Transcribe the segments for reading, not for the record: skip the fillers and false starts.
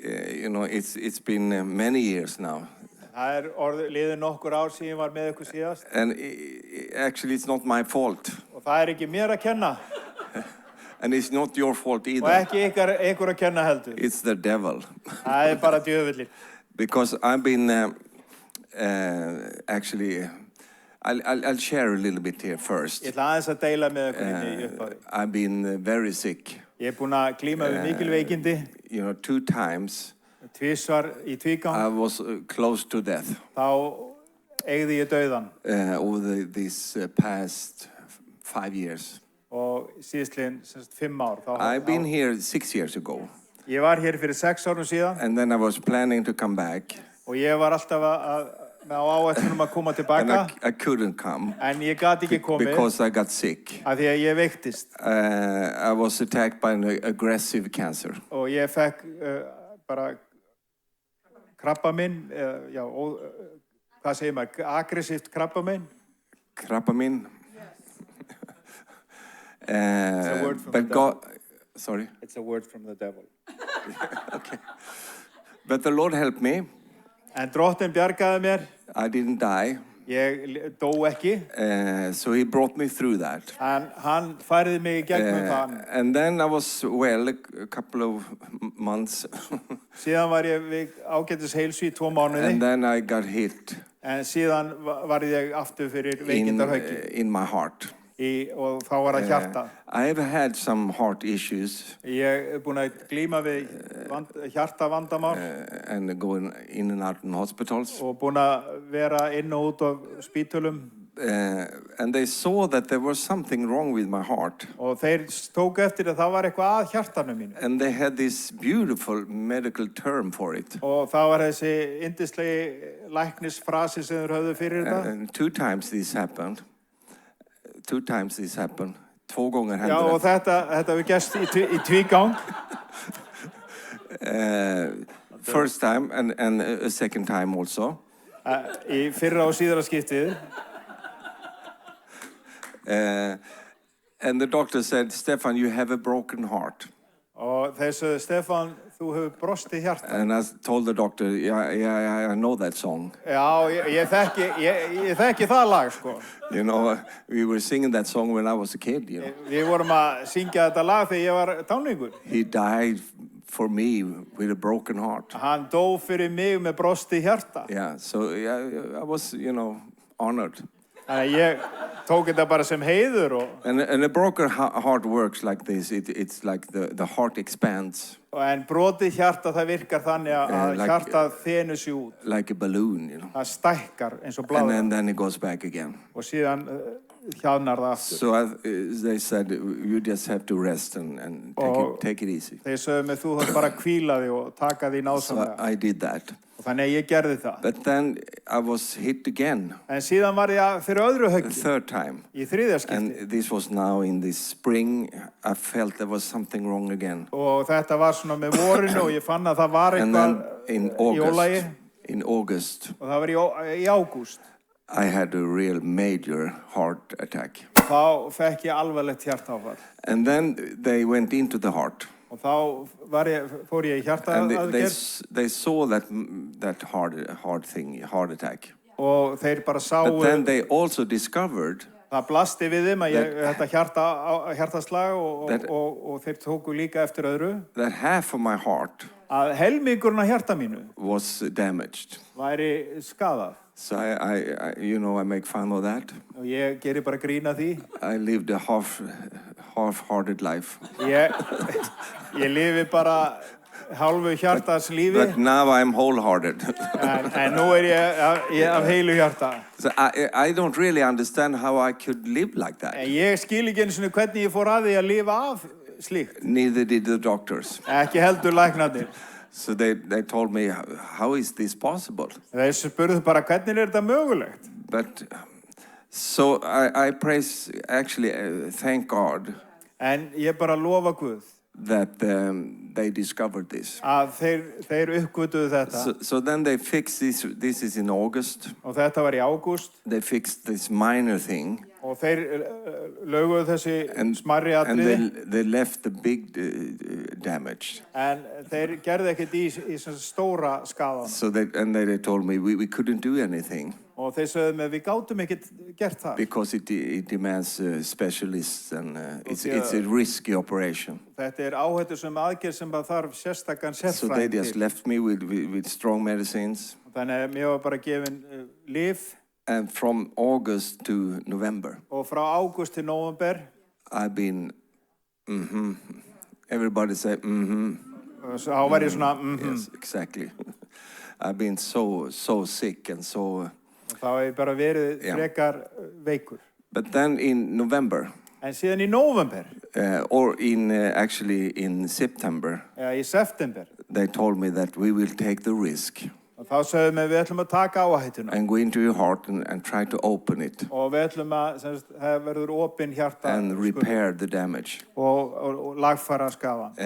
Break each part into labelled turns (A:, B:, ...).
A: you know, it's been many years now.
B: Það liðið nokkur ár síðan ég var með ykkur síðast.
A: And actually, it's not my fault.
B: Og það ekki mér að kenna.
A: And it's not your fault either.
B: Og ekki ykkur að kenna heldur.
A: It's the devil.
B: Það bara djöfullinn.
A: Because I've been actually, I'll share a little bit here first.
B: Ég ætla aðeins að deila með ykkur í upphafi.
A: I've been very sick.
B: Ég búinn að glíma við mikil veikindi.
A: You know, 2 times.
B: Tvisvar í tvígang.
A: I was close to death.
B: Þá eigði ég dauðan.
A: Over these past 5 years.
B: Og síðastliðin 5 ár.
A: I've been here 6 years ago.
B: Ég var hér fyrir 6 árum síðan.
A: And then I was planning to come back.
B: Og ég var alltaf með áætlunum að koma tilbaka.
A: And I couldn't come.
B: En ég gat ekki komið.
A: Because I got sick.
B: Af því að ég veiktist.
A: I was attacked by an aggressive cancer.
B: Og ég fekk bara krabbamein, já, hvað segir maður, aggressíft krabbamein?
A: Krabbamein?
B: It's a word from
A: but
B: the
A: God,
B: devil.
A: Sorry?
B: It's a word from the devil.
A: Okay. But the Lord helped me.
B: En Drottinn bjargaði mér.
A: I didn't die.
B: Ég dó ekki.
A: So he brought me through that.
B: En hann færði mig í gegnum það.
A: And then I was well a couple of months.
B: Síðan var ég ágætis heilsu í 2 mánuði.
A: And then I got hit.
B: En síðan var ég aftur fyrir veikindarhöggi.
A: In my heart.
B: Og þá var það hjarta.
A: I have had some heart issues.
B: Ég búinn að glíma við hjartavandamál.
A: And going in and out in hospitals.
B: Og búinn að vera inn og út af spítölum.
A: And they saw that there was something wrong with my heart.
B: Og þeir tóku eftir að það var eitthvað að hjartanum mínu.
A: And they had this beautiful medical term for it.
B: Og það var þessi yndislegi læknisfrasi sem þeir höfðu fyrir þetta.
A: And 2 times this happened. 2 times this happened. 2 gånger hände det.
B: Já, og þetta við gerst í tvígang.
A: First time and a second time also.
B: Í fyrra og síðara skiptið.
A: And the doctor said, Stefan, you have a broken heart.
B: Og þeir sögðu, Stefan, þú hefur brostið hjarta.
A: And I told the doctor, yeah, I know that song.
B: Já, ég þekki það lag, sko.
A: You know, we were singing that song when I was a kid, you know.
B: Við vorum að syngja þetta lag þegar ég var táningur.
A: He died for me with a broken heart.
B: Hann dó fyrir mig með brostið hjarta.
A: Yeah, so I was, you know, honored.
B: Þannig ég tók þetta bara sem heiður og...
A: And a broken heart works like this. It's like the heart expands.
B: En brotið hjarta það virkar þannig að hjartað þenur sig út.
A: Like a balloon, you know.
B: Það stækkar eins og bláða.
A: And then it goes back again.
B: Og síðan hjánar það aftur.
A: So they said, you just have to rest and take it easy.
B: Þeir sögðu mig, þú þarf bara að hvíla þig og taka því násamlega.
A: So I did that.
B: Og þannig ég gerði það.
A: But then I was hit again.
B: En síðan var ég fyrir öðru höggi.
A: The 3rd time.
B: Í 3. skipti.
A: And this was now in the spring. I felt there was something wrong again.
B: Og þetta var svona með vorinu og ég fann að það var eitthvað í ólagi.
A: In August.
B: Og það var í ágúst.
A: I had a real major heart attack.
B: Þá fekk ég alvarlegt hjartaáfall.
A: And then they went into the heart.
B: Og þá fór ég í hjartaaðgerð.
A: They saw that heart attack.
B: Og þeir bara sáu.
A: But then they also discovered.
B: Það blasti við þeim að þetta hjartaslag og þeir tóku líka eftir öðru.
A: That half of my heart.
B: Að helmingurinn af hjarta mínu.
A: Was damaged.
B: Væri skadað.
A: So I make fun of that.
B: Og ég geri bara grín að því.
A: I lived a half-hearted life.
B: Ég lifi bara hálfu hjartas lífi.
A: But now I'm wholehearted.
B: En nú ég af heilu hjarta.
A: So I don't really understand how I could live like that.
B: En ég skil ekki einu sinni hvernig ég fór að því að lifa af slíkt.
A: Neither did the doctors.
B: Ekki heldur læknarnir.
A: So they told me, how is this possible?
B: Þeir spurðu bara hvernig þetta mögulegt.
A: But so I praise, actually thank God.
B: En ég bara lofa Guð.
A: That they discovered this.
B: Að þeir uppgötuðu þetta.
A: So then they fixed this. This is in August.
B: Og þetta var í ágúst.
A: They fixed this minor thing.
B: Og þeir löguðu þessi smarri
A: and
B: atriði.
A: they left the big damage.
B: En þeir gerðu ekkert í stóra skaðan.
A: So they told me we couldn't do anything.
B: Og þeir sögðu mig við gátum ekkert gert það.
A: Because it demands specialists and it's a risky operation.
B: Þetta áhættusöm aðgerð sem þarf sérstakan sérfræðing til.
A: So they just left me with strong medicines.
B: Þannig að mér var bara gefin lyf.
A: And from August to November.
B: Og frá ágúst til nóvember.
A: I've been everybody say
B: Þá var ég svona
A: Yes, exactly. I've been so sick and so.
B: Þá hef ég bara verið frekar veikur.
A: But then in November.
B: En síðan í nóvember.
A: Or actually in September.
B: Í september.
A: They told me that we will take the risk.
B: Og þá sögðu mig við ætlum að taka áhættuna.
A: And go into your heart and try to open it.
B: Og við ætlum að það verður opin hjarta.
A: And repair the damage.
B: Og lagfæra skaðan.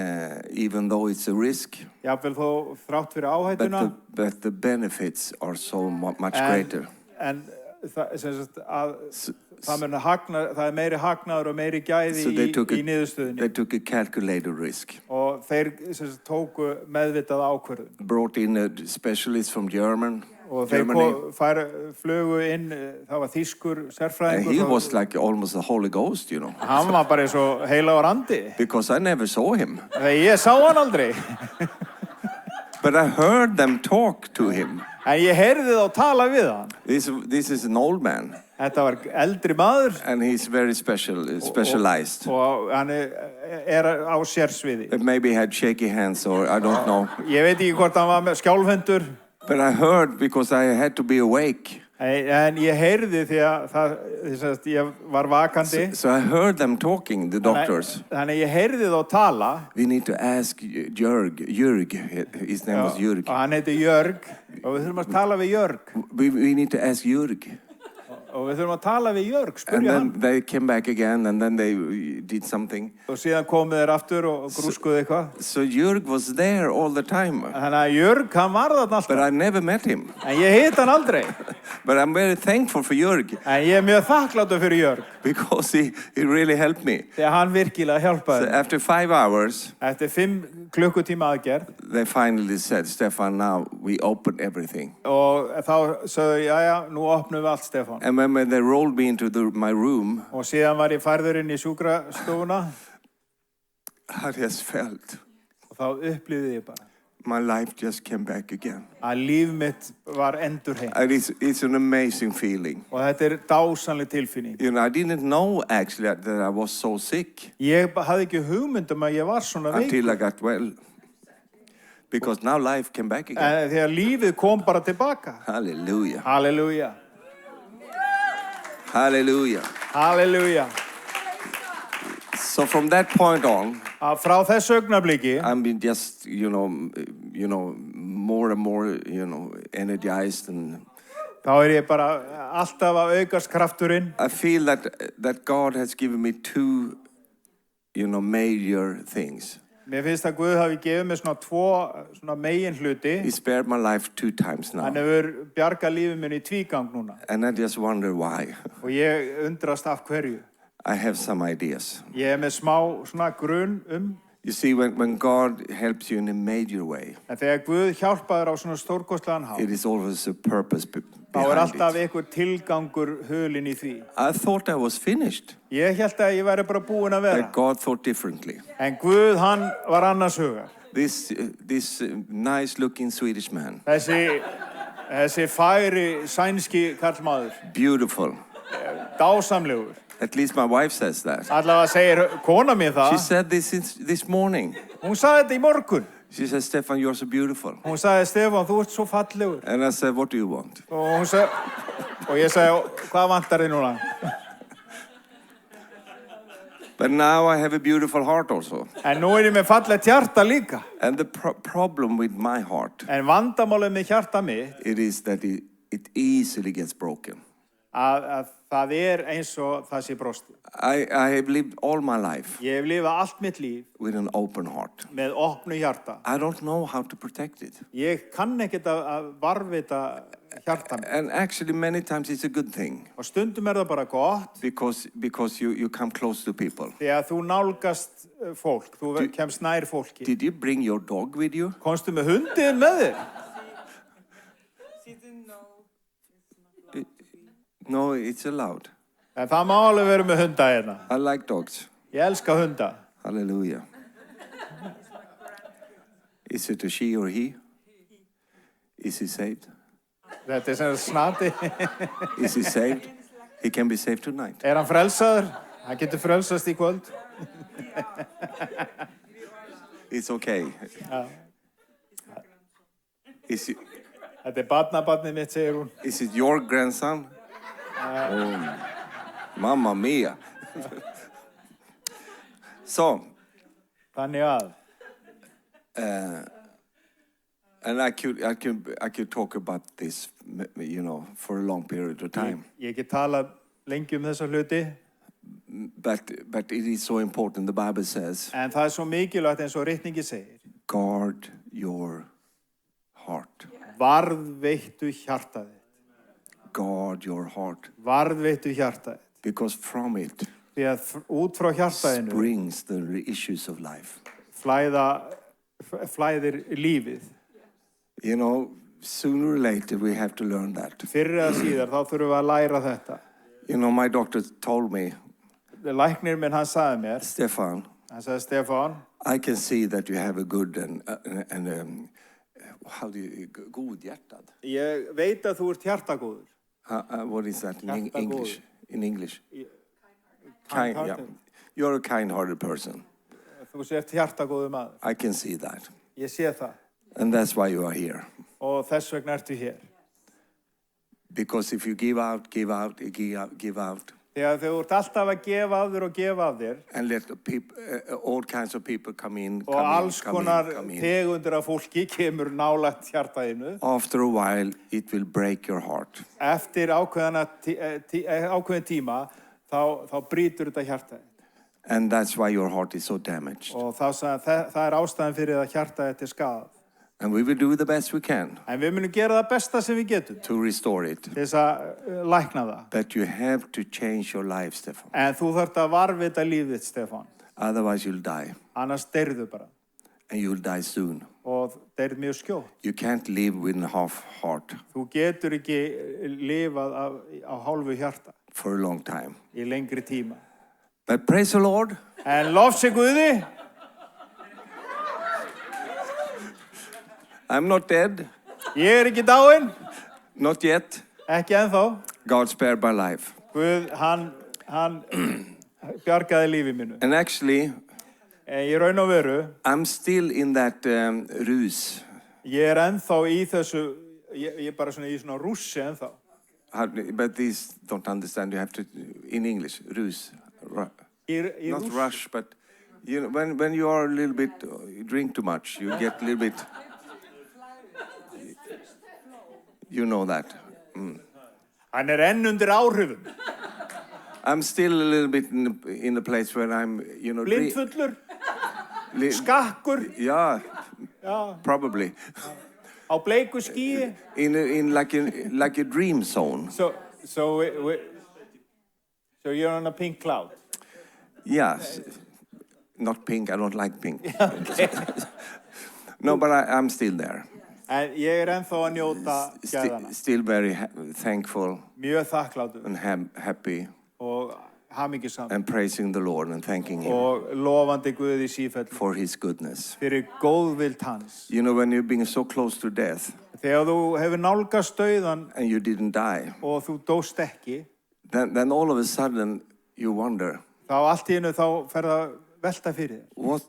A: Even though it's a risk.
B: Jafnvel þó þrátt fyrir áhættuna.
A: But the benefits are so much greater.
B: En það meiri hagnaður og meiri gæði í niðurstöðunni.
A: They took a calculated risk.
B: Og þeir tóku meðvitað ákvörðun.
A: Brought in a specialist from Germany.
B: Og þeir flugu inn, það var þýskur sérfræðingur.
A: And he was like almost the Holy Ghost, you know.
B: Hann var bara eins og heilagur andi.
A: Because I never saw him.
B: Þegar ég sá hann aldrei.
A: But I heard them talk to him.
B: En ég heyrði þá tala við hann.
A: This is an old man.
B: Þetta var eldri maður.
A: And he's very specialized.
B: Og hann á sérsviði.
A: Maybe he had shaky hands or I don't know.
B: Ég veit ekki hvort hann var með skjálfhendur.
A: But I heard because I had to be awake.
B: En ég heyrði því að ég var vakandi.
A: So I heard them talking, the doctors.
B: Þannig ég heyrði þá tala.
A: We need to ask Jörg. His name was Jörg.
B: Og hann heiti Jörg. Og við þurfum að tala við Jörg.
A: We need to ask Jörg.
B: Og við þurfum að tala við Jörg, spurja hann.
A: And then they came back again and then they did something.
B: Og síðan komu þeir aftur og grúskuðu eitthvað.
A: So Jörg was there all the time.
B: Þannig að Jörg, hann var þarna alltaf.
A: But I never met him.
B: En ég hitt hann aldrei.
A: But I'm very thankful for Jörg.
B: En ég mjög þakkláttur fyrir Jörg.
A: Because he really helped me.
B: Þegar hann virkilega hjálpaði.
A: So after 5 hours.
B: Eftir 5 klukkutíma aðgerð.
A: They finally said, Stefan, now we open everything.
B: Og þá sögðu, jæja, nú opnum við allt, Stefan.
A: And when they rolled me into my room.
B: Og síðan var ég færður inn í sjúkrastofuna.
A: I just felt.
B: Og þá upplifði ég bara.
A: My life just came back again.
B: Að líf mitt var endurheimt.
A: It's an amazing feeling.
B: Og þetta dásamleg tilfinning.
A: You know, I didn't know actually that I was so sick.
B: Ég hafði ekki hugmynd að ég var svona veikur.
A: Until I got well. Because now life came back again.
B: Þegar lífið kom bara tilbaka.
A: Hallelujah.
B: Hallelujah.
A: Hallelujah.
B: Hallelujah.
A: So from that point on,
B: frá þessu augnabliki,
A: I'm been just, you know, more and more, energized and.
B: Þá ég bara alltaf að aukast krafturinn.
A: I feel that God has given me 2, major things.
B: Mér finnst að Guð hafi gefið mér svona megin hluti.
A: He spared my life 2 times now.
B: Hann hefur bjargað lífið mér í tvígang núna.
A: And I just wonder why.
B: Og ég undrast af hverju.
A: I have some ideas.
B: Ég með smá svona grunn
A: You see, when God helps you in a major way,
B: en þegar Guð hjálpaður á svona stórkostlegan hátt,
A: it is always a purpose behind
B: alltaf
A: it.
B: Einhver tilgangur hulinn í því.
A: I thought I was finished.
B: Ég hélt að ég væri bara búinn að vera.
A: But God thought differently.
B: En Guð, hann var annars hugar.
A: This nice-looking Swedish man.
B: Þessi færi sænski karlmaður.
A: Beautiful.
B: Dásamlegur.
A: At least my wife says that.
B: Allavega segir kona mér það.
A: She said this morning.
B: Hún sagði þetta í morgun.
A: She said, Stefan, you're so beautiful.
B: Hún sagði, Stefan, þú ert svo fallegur.
A: And I said, what do you want?
B: Og ég sagði, hvað vantar þig núna?
A: But now I have a beautiful heart also.
B: En nú ég með fallegt hjarta líka.
A: And the problem with my heart.
B: En vandamálið með hjarta mitt.
A: It is that it easily gets broken.
B: Að Það eins og það sé brostið.
A: I have lived all my life
B: Ég hef lifað allt mitt líf
A: with an open heart.
B: með opnu hjarta.
A: I don't know how to protect it.
B: Ég kann ekkert að varðveita hjarta mitt.
A: And actually, many times it's a good thing
B: Og stundum það bara gott
A: because you come close to people.
B: því að þú nálgast fólk, þú kemst nær fólki.
A: Did you bring your dog with you?
B: Komstu með hundin með þér?
A: No, it's allowed.
B: En það má alveg vera með hunda hérna.
A: I like dogs.
B: Ég elska hunda.
A: Hallelujah. Is it a she or he? Is he saved?
B: Þetta sem snati.
A: Is he saved? He can be saved tonight.
B: Hann frelsaður? Hann getur frelsast í kvöld.
A: It's okay.
B: Ja. Þetta barnabarnið mitt, segir hún.
A: Is it your grandson? Oh, mamma mia. So.
B: Þannig að.
A: And I could talk about this, for a long period of time.
B: Ég get talað lengi þessa hluti.
A: But it is so important. The Bible says.
B: En það svo mikilvægt eins og ritningi segir.
A: Guard your heart.
B: Varðveittu hjarta þitt.
A: Guard your heart.
B: Varðveittu hjarta þitt.
A: Because from it.
B: Því að út frá hjartaðinu.
A: Springs the issues of life.
B: Flæðir lífið.
A: Sooner or later we have to learn that.
B: Fyrr eða síðar þá þurfum við að læra þetta.
A: My doctor told me.
B: Læknir minn hann sagði mér.
A: Stefan.
B: Hann sagði Stefan.
A: I can see that you have a good and godhjärtad.
B: Ég veit að þú ert hjartagóður.
A: What is that in English? In English.
B: Kind.
A: Yeah. You're a kind-hearted person.
B: Þú sért hjartagóður maður.
A: I can see that.
B: Ég sé það.
A: And that's why you are here.
B: Og þess vegna ertu hér.
A: Because if you give out.
B: Þegar þú ert alltaf að gefa af þér og gefa af þér.
A: And let all kinds of people come in.
B: Og alls konar tegundir af fólki kemur nálægt hjartaðinu.
A: After a while it will break your heart.
B: Eftir ákveðin tíma þá brýtur þetta hjartaðið.
A: And that's why your heart is so damaged.
B: Og það ástæðan fyrir að hjartaðið er skadað.
A: And we will do the best we can.
B: En við munum gera það besta sem við getum.
A: To restore it.
B: Til þess að lækna það.
A: But you have to change your life, Stefan.
B: En þú þarft að varðveita lífið þitt, Stefan.
A: Otherwise you'll die.
B: Annars deyrðu bara.
A: And you'll die soon.
B: Og deyrð mjög skjótt.
A: You can't live with a half heart.
B: Þú getur ekki lifað á hálfu hjarta.
A: For a long time.
B: Í lengri tíma.
A: But praise the Lord.
B: En lofsi Guði.
A: I'm not dead.
B: Ég ekki dáinn.
A: Not yet.
B: Ekki ennþá.
A: God spared my life.
B: Guð, hann bjargaði lífi mínu.
A: And actually,
B: Í raun og veru,
A: I'm still in that ruse.
B: Ég ennþá í þessu, ég bara svona í svona rússi ennþá.
A: But these don't understand. You have to, in English, ruse. Not rush, but when you are a little bit, you drink too much, you get a little bit. You know that. Mm.
B: Hann enn undir áhrifum.
A: I'm still a little bit in a place where I'm,
B: Blindfullur. Skakkur.
A: Yeah. Probably.
B: Á bleiku skýi.
A: In like a dream zone.
B: So you're on a pink cloud.
A: Yes. Not pink. I don't like pink.
B: Okay.
A: No, but I'm still there.
B: En ég ennþá að njóta gæðana.
A: Still very thankful.
B: Mjög þakklátur.
A: And happy.
B: Og hamingjusamur.
A: And praising the Lord and thanking Him.
B: Og lofandi Guði sífellu.
A: For His goodness.
B: Fyrir góðvild hans.
A: When you're being so close to death.
B: Þegar þú hefur nálgast dauðan.
A: And you didn't die.
B: Og þú dóst ekki.
A: Then all of a sudden you wonder.
B: Þá allt í einu þá fer það velta fyrir þér.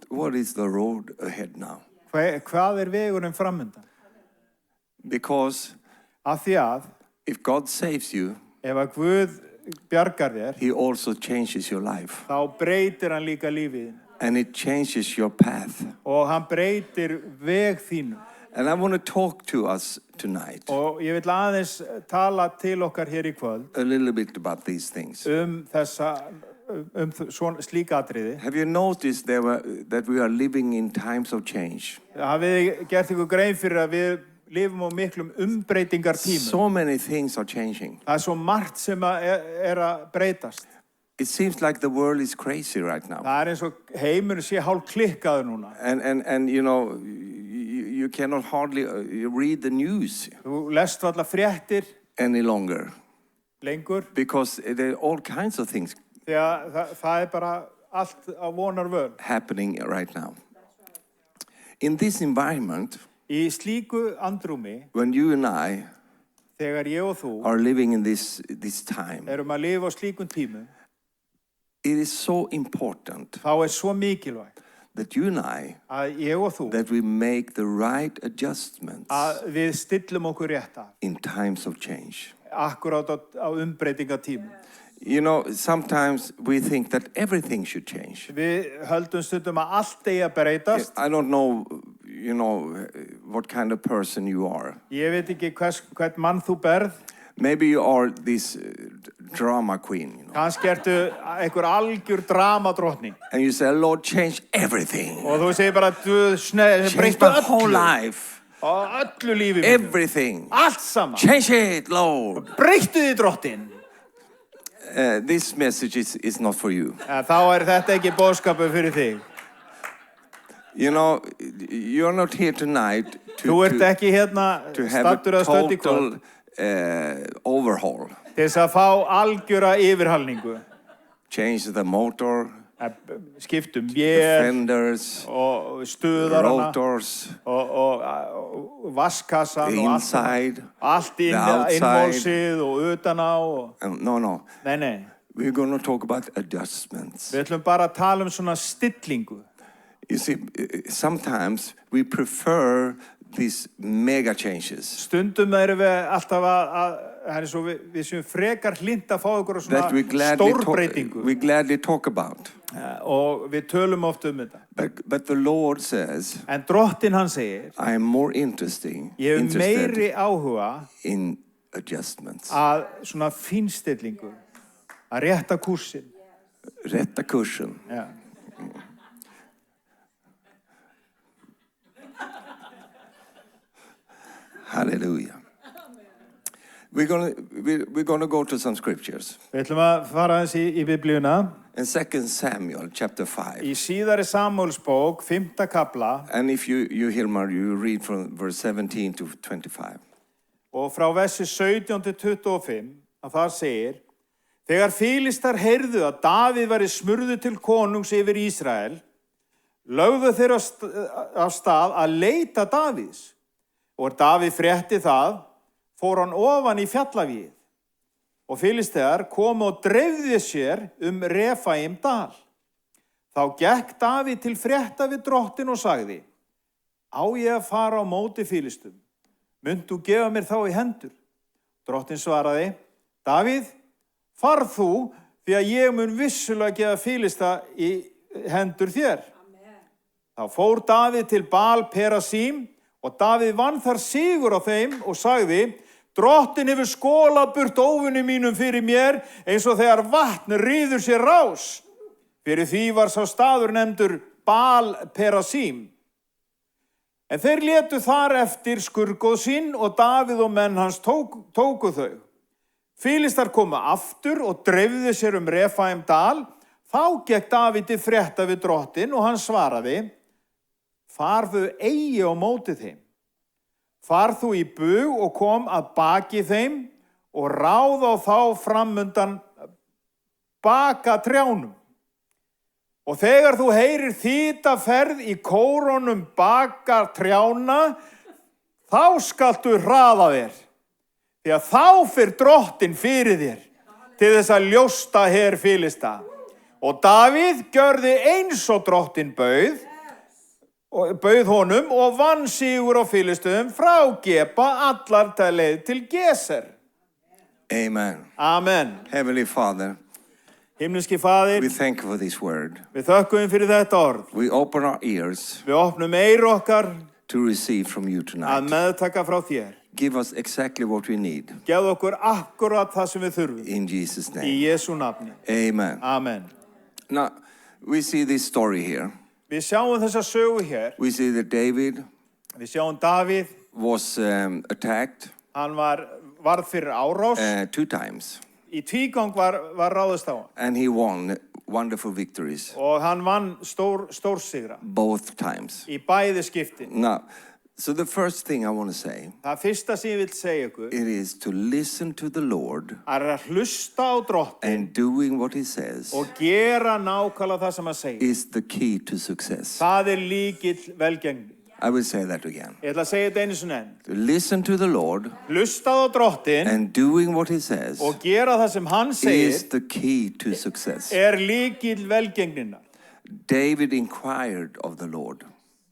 A: What is the road ahead now?
B: Hvað vegurinn framundan?
A: Because
B: af því að
A: if God saves you,
B: ef að Guð bjargar þér,
A: He also changes your life.
B: Þá breytir hann líka lífið.
A: And it changes your path.
B: Og hann breytir veg þínu.
A: And I want to talk to us tonight.
B: Og ég vil aðeins tala til okkar hér í kvöld.
A: A little bit about these things.
B: Slíka atriði.
A: Have you noticed that we are living in times of change?
B: Hafið gert ykkur grein fyrir að við lifum á miklum umbreytingartímum.
A: So many things are changing.
B: Það svo margt sem að breytast.
A: It seems like the world is crazy right now.
B: Það eins og heimurinn sé hálf klikkaður núna.
A: And you know, you cannot hardly read the news.
B: Þú lest varla fréttir
A: any longer.
B: Lengur.
A: Because there are all kinds of things.
B: Því að það bara allt á vonar völ.
A: Happening right now. In this environment.
B: Í slíku andrúmi.
A: When you and I.
B: Þegar ég og þú.
A: Are living in this time.
B: Erum að lifa á slíkum tímum.
A: It is so important.
B: Þá svo mikilvægt.
A: That you and I.
B: Að ég og þú.
A: That we make the right adjustments.
B: Að við stillum okkur rétt af.
A: In times of change.
B: Akkurát á umbreytingartímum.
A: You know, sometimes we think that everything should change.
B: Við höldum stundum að allt eigi að breytast.
A: I don't know, you know, what kind of person you are.
B: Ég veit ekki hvern mann þú berð.
A: Maybe you are this drama queen, you know.
B: Kannski ertu einhver algjör dramadrottning.
A: And you say, Lord, change everything.
B: Og þú segir bara,
A: change my whole life.
B: Og öllu lífið.
A: Everything.
B: Allt saman.
A: Change it, Lord.
B: Breyttu þig, drottin.
A: This message is not for you.
B: Þá þetta ekki boðskapur fyrir þig.
A: You know, you're not here tonight
B: to
A: have a total overhaul.
B: Til þess að fá algjöra yfirhalningu.
A: Change the motor.
B: Skiptum
A: fenders.
B: Og stuðarana.
A: Rotors.
B: Og vasskassan.
A: The inside.
B: Allt innmálsið og utan á.
A: No.
B: Nei.
A: We're going to talk about adjustments.
B: Við ætlum bara að tala svona stillingu.
A: You see, sometimes we prefer these mega changes.
B: Stundum erum við alltaf að svo við séum frekar hlynnt að fá ykkur svona stórbreytingu.
A: We gladly talk about.
B: Og við tölum oft þetta.
A: But the Lord says.
B: En drottin hann segir.
A: I am more interested.
B: Ég meiri áhuga.
A: In adjustments.
B: Að svona fínstillingu. Að rétta kursin.
A: Rétta kursen.
B: Ja.
A: Hallelujah. We're going to go to some scriptures.
B: Við ætlum að fara aðeins í Biblíuna.
A: In 2 Samuel chapter 5.
B: Í síðari Samúelsbók 5. kapla.
A: And if you Hilmar, you read from verse 17 to 25.
B: Og frá versi 17 til 25 að það segir: Þegar Fílistar heyrðu að Davíð væri smurður til konungs yfir Ísrael, lögðu þeir af stað að leita Davíðs. Og Davíð frétti það, fór hann ofan í fjallavíð. Og Filistear komu og dreifðu sér Refaim dal. Þá gekk Davíð til frétta við drottin og sagði: Á ég að fara á móti Filistum? Munt þú gefa mér þá í hendur? Drottin svaraði: Davíð, farð þú, því að ég mun vissulega gefa Filista í hendur þér. Amen. Þá fór Davíð til Baal Perasim. Og Davíð vann þar sigur á þeim og sagði: Drottin hefur skólað burt óvinum mínum fyrir mér eins og þegar vatn rýður sér rás. Fyrir því var sá staður nefndur Baal Perasim. En þeir létu þar eftir skurðgóð sín og Davíð og menn hans tóku þau. Fílistar komu aftur og dreifðu sér Refaim dal. Þá gekk Davíð til frétta við drottin og hann svaraði: Farðu eigi á móti þeim. Farð þú í bug og kom að baki þeim og ráð á þá framundan baka trjánum. Og þegar þú heyrir þýtaferð í kórónum baka trjána, þá skaltu hraða þér. Því að þá fer drottin fyrir þér til þess að ljósta her Filista. Og Davíð gjörði eins og drottin bauð honum og vann sigur á Filistum frá Geba allar leið til Geser.
A: Amen.
B: Amen.
A: Heavenly Father.
B: Himneski Faðir.
A: We thank you for this word.
B: Við þökkum fyrir þetta orð.
A: We open our ears.
B: Við opnum eyru okkar.
A: to receive from you
B: að
A: tonight.
B: meðtaka frá þér.
A: Give us exactly what we need.
B: Gefðu okkur akkurat það sem við þurfum.
A: In Jesus'
B: Í
A: name.
B: Jesú nafni.
A: Amen.
B: Amen.
A: Now, we see this story here.
B: Við sjáum þessa sögu hér.
A: We see that David
B: Við sjáum Davíð.
A: was attacked
B: Hann varð fyrir árás.
A: 2 times.
B: Í tvígang var ráðist á hann.
A: And he won wonderful victories
B: Og hann vann stórsigra.
A: both times.
B: Í bæði skiptin.
A: Now, so the first thing I want to say,
B: Það fyrsta sem ég vil segja ykkur.
A: it is to listen to the Lord
B: Að hlusta á drottin.
A: and doing what he says
B: Og gera nákvæmlega það sem hann segir.
A: is the key to success.
B: Það lykill velgengni.
A: I will say that again.
B: Ég ætla að segja þetta einu sinni enn.
A: To listen to the Lord
B: Hlusta á drottin
A: and doing what he says
B: og gera það sem hann
A: is
B: segir
A: the key to success.
B: lykill velgengninnar.
A: David inquired of the Lord.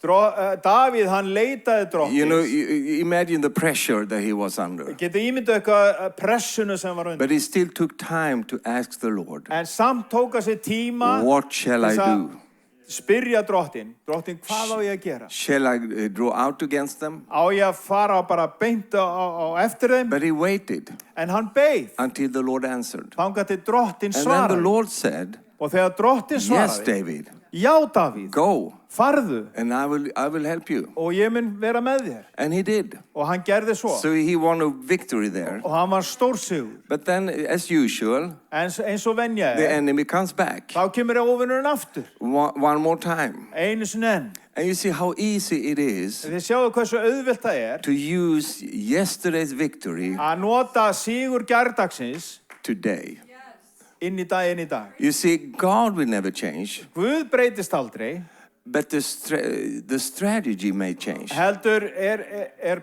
B: Davíð, hann leitaði drottins.
A: You know, you imagine the pressure that he was under.
B: Getur ímyndað eitthvað pressuna sem var undir.
A: But he still took time to ask the Lord,
B: En samt tók að sér tíma
A: what shall I do?
B: spyrja drottin, hvað á ég að gera?
A: Shall I draw out against them?
B: Á ég að fara bara beint á eftir þeim?
A: But he waited
B: En hann beið,
A: until the Lord answered.
B: þangað til drottin
A: And then the
B: svaraði.
A: Lord said,
B: Og þegar drottin
A: yes,
B: svaraði,
A: David,
B: já Davíð,
A: go,
B: farðu
A: and I will help you.
B: og ég mun vera með þér.
A: And he did.
B: Og hann gerði svo.
A: So he won a victory there.
B: Og hann var stórsigur.
A: But then, as usual,
B: En eins og venja
A: the enemy comes back
B: þá kemur óvinnurinn aftur.
A: one more time.
B: Einu sinni enn.
A: And you see how easy it is
B: Þið sjáu hversu auðvelt það
A: to use yesterday's victory
B: að nota sigur gærdagsins
A: today.
B: inn í daginn í dag.
A: You see, God will never change,
B: Guð breytist aldrei,
A: but the strategy may change.
B: heldur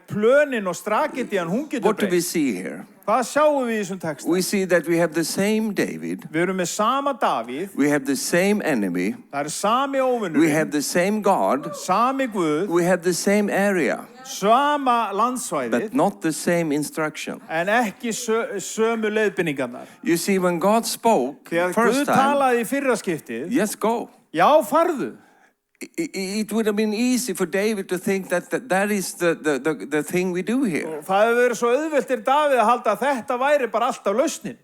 B: plönin og strategian, hún getur
A: What do we
B: breyst.
A: see here?
B: Hvað sjáum við í þessum texta?
A: We see that we have the same David,
B: Við erum með sama Davíð,
A: we have the same enemy,
B: það sami
A: we
B: óvinnurinn,
A: have the same God,
B: sami Guð,
A: we have the same area,
B: sama landsvæðið,
A: but not the same instruction.
B: en ekki sömu leiðbeiningarnar.
A: You see, when God spoke
B: Þegar Guð
A: first time,
B: talaði í fyrra skiptið,
A: yes, go.
B: já, farðu.
A: It would have been easy for David to think that is the thing we do here.
B: Og það hefur verið svo auðveltir Davíð að halda að þetta væri bara alltaf lausnin.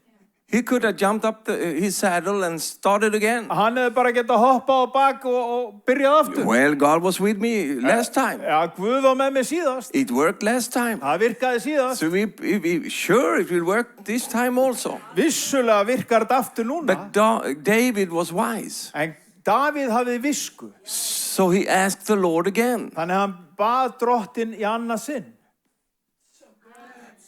A: He could have jumped up his saddle and started again.
B: Hann hefði bara getað hoppað á bak og byrjað aftur.
A: Well, God was with me last time.
B: Já, Guð var með mig síðast.
A: It worked last time.
B: Það virkaði síðast.
A: So we sure it will work this time also.
B: Vissulega virkar þetta aftur núna.
A: But David was wise.
B: En Davíð hafði visku.
A: So he asked the Lord again.
B: Þannig að hann bað drottin í annað sinn.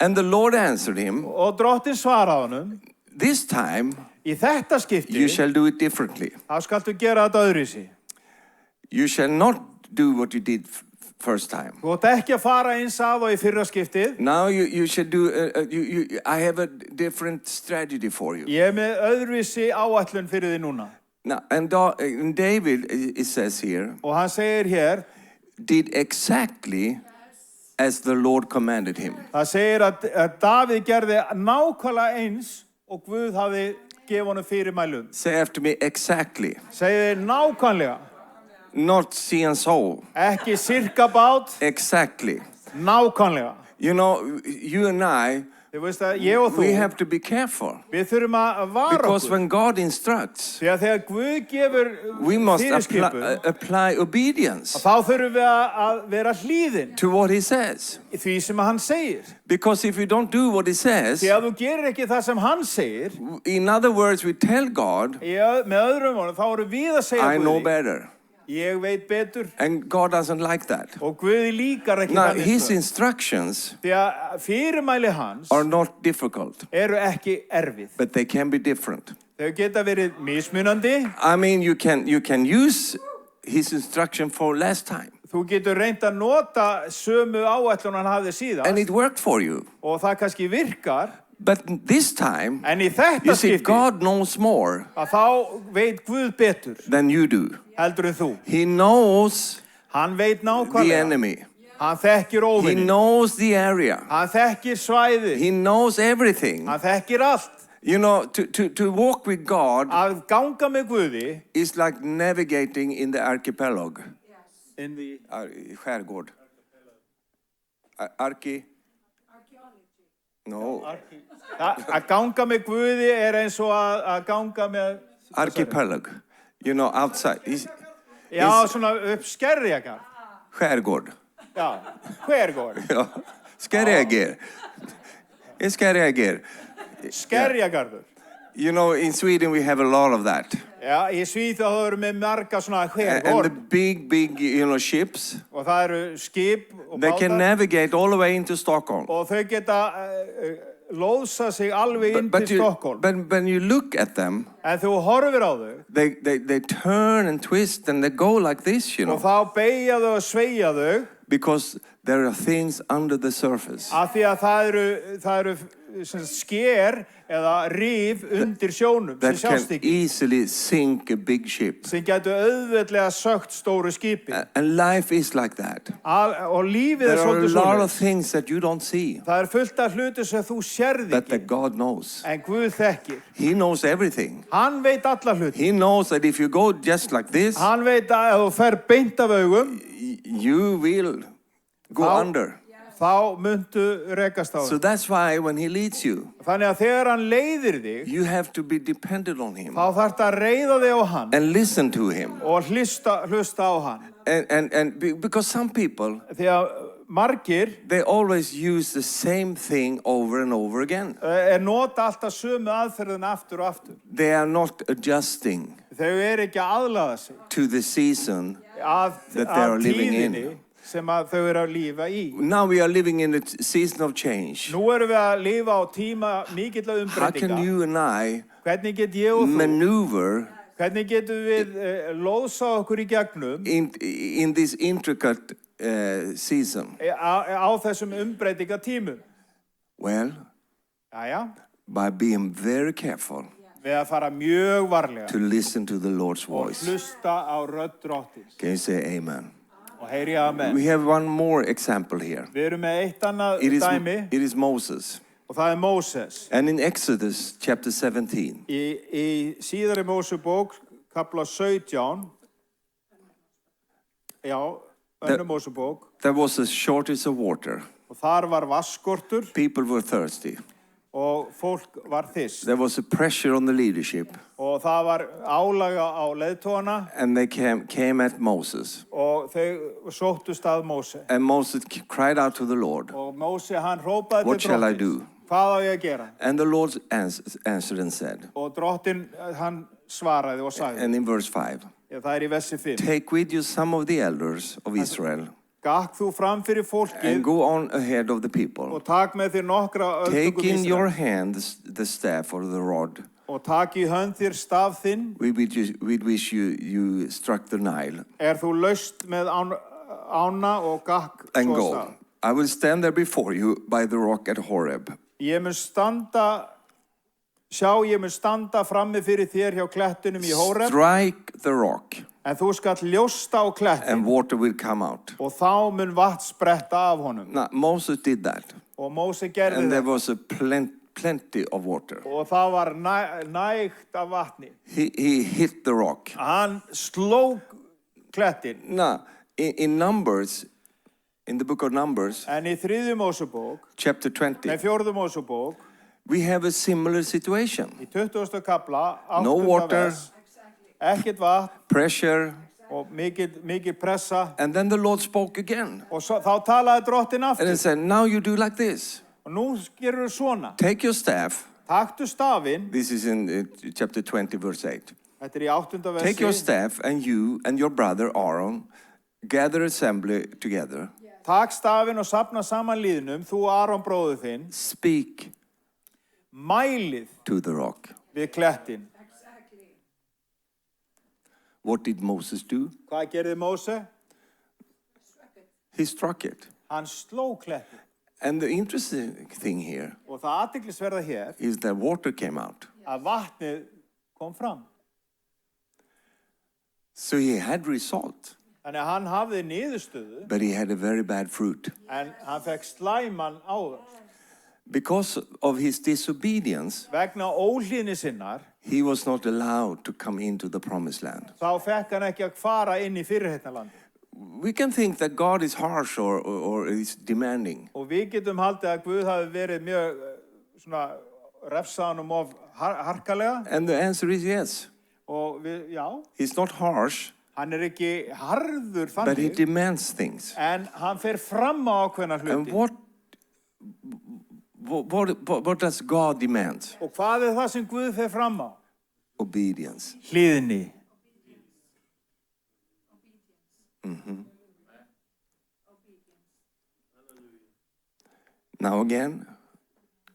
A: And the Lord answered him,
B: Og drottin svaraði honum,
A: this time
B: í þetta skipti,
A: you shall do it differently.
B: þá skaltu gera þetta öðruvísi.
A: You shall not do what you did first time.
B: Þú átt ekki að fara eins að og í fyrra skiptið.
A: Now you should do, I have a different strategy for you.
B: Ég með öðruvísi áætlun fyrir því núna.
A: Now, and David, it says here,
B: Og hann segir hér,
A: did exactly as the Lord commanded him.
B: það segir að Davíð gerði nákvæmlega eins og Guð hafði gefið honum fyrirmælum.
A: Say after me, exactly.
B: Segir nákvæmlega,
A: Not see and so.
B: ekki sirkabát,
A: Exactly.
B: nákvæmlega.
A: You know, you and I,
B: Þið veist að ég og þú,
A: we have to be careful.
B: við þurfum að vara
A: Because
B: okkur.
A: when God instructs,
B: Því að þegar Guð gefur
A: we must
B: fyrirskipun,
A: apply obedience
B: þá þurfum við að vera hlýðin
A: to what he says.
B: í því sem hann segir.
A: Because if you don't do what he says,
B: Því að þú gerir ekki það sem hann segir,
A: in other words, we tell God,
B: með öðrum orðum, þá erum við að segja
A: I know
B: Guði,
A: better.
B: ég veit betur,
A: And God doesn't like that.
B: og Guði líkar ekki
A: Now,
B: þannig
A: his
B: svör.
A: instructions
B: Því að fyrirmæli hans
A: are not difficult,
B: eru ekki erfið.
A: but they can be different.
B: Þau geta verið mismunandi.
A: I mean, you can use his instruction for last time,
B: Þú getur reynt að nota sömu áætlun hann hafði síðast
A: and it worked for you.
B: og það kannski virkar,
A: But this time,
B: en í þetta
A: you see,
B: skipti
A: God knows more
B: að þá veit Guð betur
A: than you do.
B: heldur en þú.
A: He knows
B: Hann veit
A: the
B: nákvæmlega.
A: enemy.
B: Hann þekkir
A: He
B: óvinni.
A: knows the area.
B: Hann þekkir svæði.
A: He knows everything.
B: Hann þekkir allt.
A: You know, to walk with God
B: Að ganga með Guði
A: is like navigating in the archipelago.
B: in the
A: Skärgård. Archaeology. No.
B: Að ganga með Guði eins og að ganga með...
A: Archipelago. You know, outside.
B: Já, svona upp Skerjagarð.
A: Skärgård.
B: Já, Skärgård.
A: Ja, Skerjagarð. Skerjagarð.
B: Skerjagarður.
A: You know, in Sweden we have a lot of that.
B: Já, í Svíþjóð eru með marga svona
A: And
B: Skärgård.
A: the big, ships,
B: Og það eru skip og
A: they can
B: bátar.
A: navigate all the way into Stockholm.
B: Og þau geta lóðsa sig alveg inn til Stockholm.
A: But when you look at them,
B: En þú horfir á þau.
A: they turn and twist and they go like this, you
B: Og
A: know.
B: þá beygja þau og sveigja þau.
A: Because there are things under the surface.
B: Af því að það eru sker eða rif undir sjónum sem
A: That
B: sjást
A: can
B: ekki.
A: easily sink a big ship.
B: Sem getur auðveldlega sökkt stóru skipi.
A: And life is like that.
B: Og lífið
A: There are a
B: svolítið
A: lot of
B: svoleiðis.
A: things that you don't see,
B: Það fullt af hluti sem þú sérð
A: that
B: ekki.
A: God knows.
B: En Guð þekkir.
A: He knows everything.
B: Hann veit alla hluti.
A: He knows that if you go just like this,
B: Hann veit að ef þú fer beint af augum,
A: you will go under.
B: þá muntu rekast á
A: So
B: það.
A: that's why when he leads you,
B: Þannig að þegar hann leiðir þig,
A: you have to be dependent on him
B: þá þarf það að reiða þig á hann
A: and listen to him.
B: og hlusta á hann.
A: Because some people,
B: Því að margir
A: they always use the same thing over and over again.
B: nota alltaf sömu aðferðin aftur og aftur.
A: They are not adjusting
B: Þau ekki að aðlaga sig
A: to the season
B: að
A: that they are living
B: tíðinni
A: in.
B: sem að þau að lífa í.
A: Now we are living in a season of change.
B: Nú við að lifa á tíma mikilla
A: How can
B: umbreytinga.
A: you and I
B: Hvernig get ég og þú,
A: maneuver
B: hvernig getum við lóðsa okkur í gegnum
A: in this intricate season?
B: á þessum umbreytinga tímum?
A: Well,
B: Jæja,
A: by being very careful
B: við að fara mjög varlega
A: to listen to the Lord's
B: og
A: voice.
B: hlusta á rödd Drottins
A: Can you say amen?
B: og heyri amen.
A: We have one more example here.
B: Við erum með eitt annað
A: It
B: dæmi
A: is Moses.
B: og það Móses.
A: And in Exodus chapter 17,
B: Í síðari Mósebók, kapla 17, já, önnur Mósebók,
A: there was a shortage of water.
B: og þar var vatnsskortur
A: People were thirsty.
B: og fólk var þyrst.
A: There was a pressure on the leadership.
B: Og það var álaga á leiðtogana
A: And they came at Moses.
B: og þau sóttust að Móse.
A: And Moses cried out to the Lord,
B: Og Móse hann hrópaði
A: "What
B: til
A: shall I
B: Drottins.
A: do?"
B: Hvað á ég að gera?
A: And the Lord answered and said,
B: Og Drottin hann svaraði og sagði.
A: and in verse 5,
B: Já, það í versi 5.
A: "Take with you some of the elders of Israel
B: Gakk þú fram fyrir
A: and
B: fólkið
A: go on ahead of the people.
B: og tak með þér nokkra
A: Take
B: öldungum
A: in your
B: Ísrael.
A: hand the staff or the rod
B: Og tak í hönd þér staf þinn
A: with which you struck the Nile,
B: þú laust með ána og gakk
A: and
B: svo
A: go.
B: stað.
A: I will stand there before you by the rock at Horeb.
B: Ég mun standa frammi fyrir þér hjá klettunum í Hóreb.
A: Strike the rock,
B: En þú skalt ljósta á klettin
A: and water will come out."
B: og þá mun vatn spretta af honum.
A: Now, Moses did that,
B: Og Móse gerði
A: and there
B: það.
A: was a plenty of water.
B: Og það var nægt af vatni.
A: He hit the rock.
B: Hann sló klettin.
A: Now, in Numbers, in the book of Numbers,
B: En í 3. Mósebók,
A: chapter 20,
B: 4. Mósebók,
A: we have a similar situation.
B: í 20. kapla, 8.
A: No water.
B: vers, ekkert vatn
A: Pressure,
B: og mikil pressa.
A: and then the Lord spoke again.
B: Og þá talaði Drottin
A: And he
B: aftur.
A: said, "Now you do like this.
B: Og nú gerur svona.
A: Take your staff."
B: Taktu stafinn,
A: This is in chapter 20, verse 8.
B: þetta í 8. versi.
A: Take your staff, and you and your brother Aaron gather assembly together.
B: Tak stafinn og safna saman líðnum, þú Aron bróður þinn,
A: Speak
B: mælið
A: to the rock.
B: við klettin.
A: What did Moses do?
B: Hvað gerði Móse?
A: He struck it.
B: Hann sló klettin.
A: And the interesting thing here
B: Og það athyglisverða hér
A: is that water came out.
B: að vatnið kom fram.
A: So he had result,
B: Þannig að hann hafði niðurstöðu,
A: but he had a very bad fruit.
B: en hann fekk slæman áður.
A: Because of his disobedience,
B: Vegna óhlýðni sinnar,
A: he was not allowed to come into the promised land.
B: þá fekk hann ekki að fara inn í fyrirheitnalandi.
A: we can think that God is harsh or is demanding.
B: Og við getum haldið að Guð hafi verið mjög svona refsaðan of harkalega.
A: And the answer is yes.
B: Og við, já.
A: He's not harsh.
B: Hann ekki harður þannig.
A: But he demands things.
B: En hann fer fram á ákveðna hluti.
A: And what does God demand?
B: Og hvað það sem Guð fer fram á?
A: Obedience.
B: Hlýðni.
A: Now again,